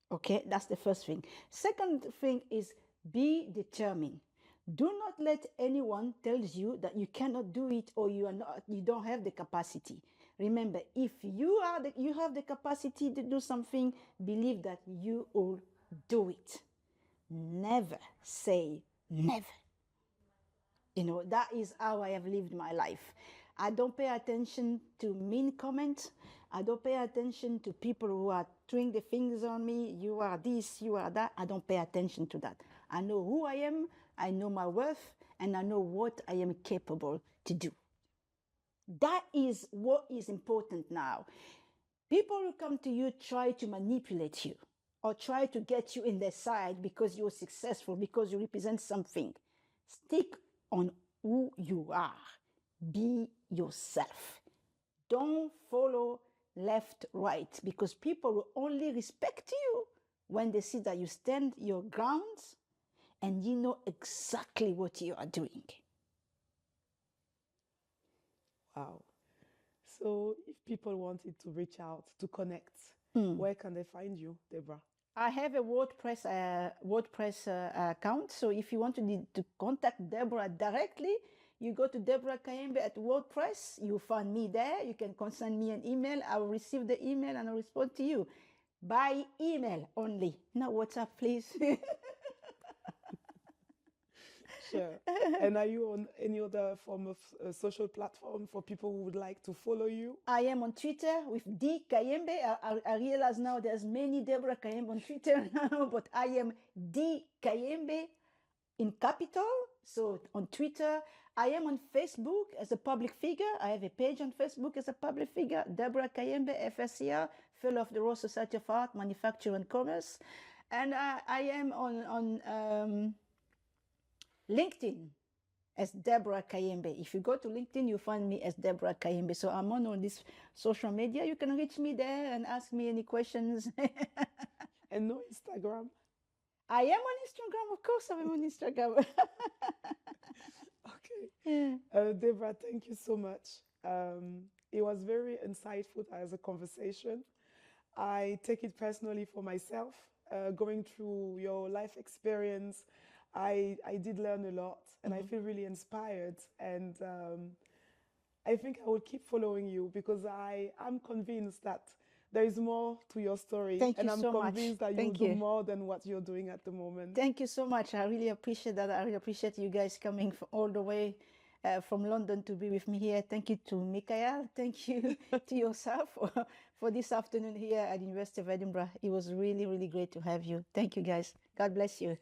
Okay, that's the first thing. Second thing is be determined. Do not let anyone tell you that you cannot do it, or you don't have the capacity. Remember, if you have the capacity to do something, believe that you will do it. Never say never. That is how I have lived my life. I don't pay attention to mean comments. I don't pay attention to people who are throwing the fingers on me. You are this, you are that. I don't pay attention to that. I know who I am, I know my worth, and I know what I am capable to do. That is what is important now. People who come to you try to manipulate you or try to get you in their side because you're successful, because you represent something. Stick on who you are. Be yourself. Don't follow left, right, because people will only respect you when they see that you stand your grounds and you know exactly what you are doing. Wow. So if people wanted to reach out, to connect, where can they find you, Debora? I have a WordPress account. So if you want to contact Debora directly, you go to Debora Kayembe at WordPress. You find me there. You can send me an email. I will receive the email and I'll respond to you by email only. Not WhatsApp, please. Sure. And are you on any other form of social platform for people who would like to follow you? I am on Twitter with D Kayembe. I realize now there's many Debora Kayembe on Twitter now, but I am D Kayembe in capital. So on Twitter, I am on Facebook as a public figure. I have a page on Facebook as a public figure, Debora Kayembe, FSCR, Fellow of the Royal Society of Art, Manufacture and Commerce. And I am on LinkedIn as Debora Kayembe. If you go to LinkedIn, you find me as Debora Kayembe. So I'm on all this social media. You can reach me there and ask me any questions. And no Instagram? I am on Instagram, of course. I'm on Instagram. Okay. Yeah. Debora, thank you so much. It was very insightful as a conversation. I take it personally for myself. Going through your life experience, I did learn a lot and I feel really inspired. And I think I will keep following you because I'm convinced that there is more to your story. Thank And you I'm so much. convinced that you'll Thank do you. more than what you're doing at the moment. Thank you so much. I really appreciate that. I really appreciate you guys coming all the way from London to be with me here. Thank you to Michael. Thank you to yourself for this afternoon here at University of Edinburgh. It was really, really great to have you. Thank you, guys. God bless you.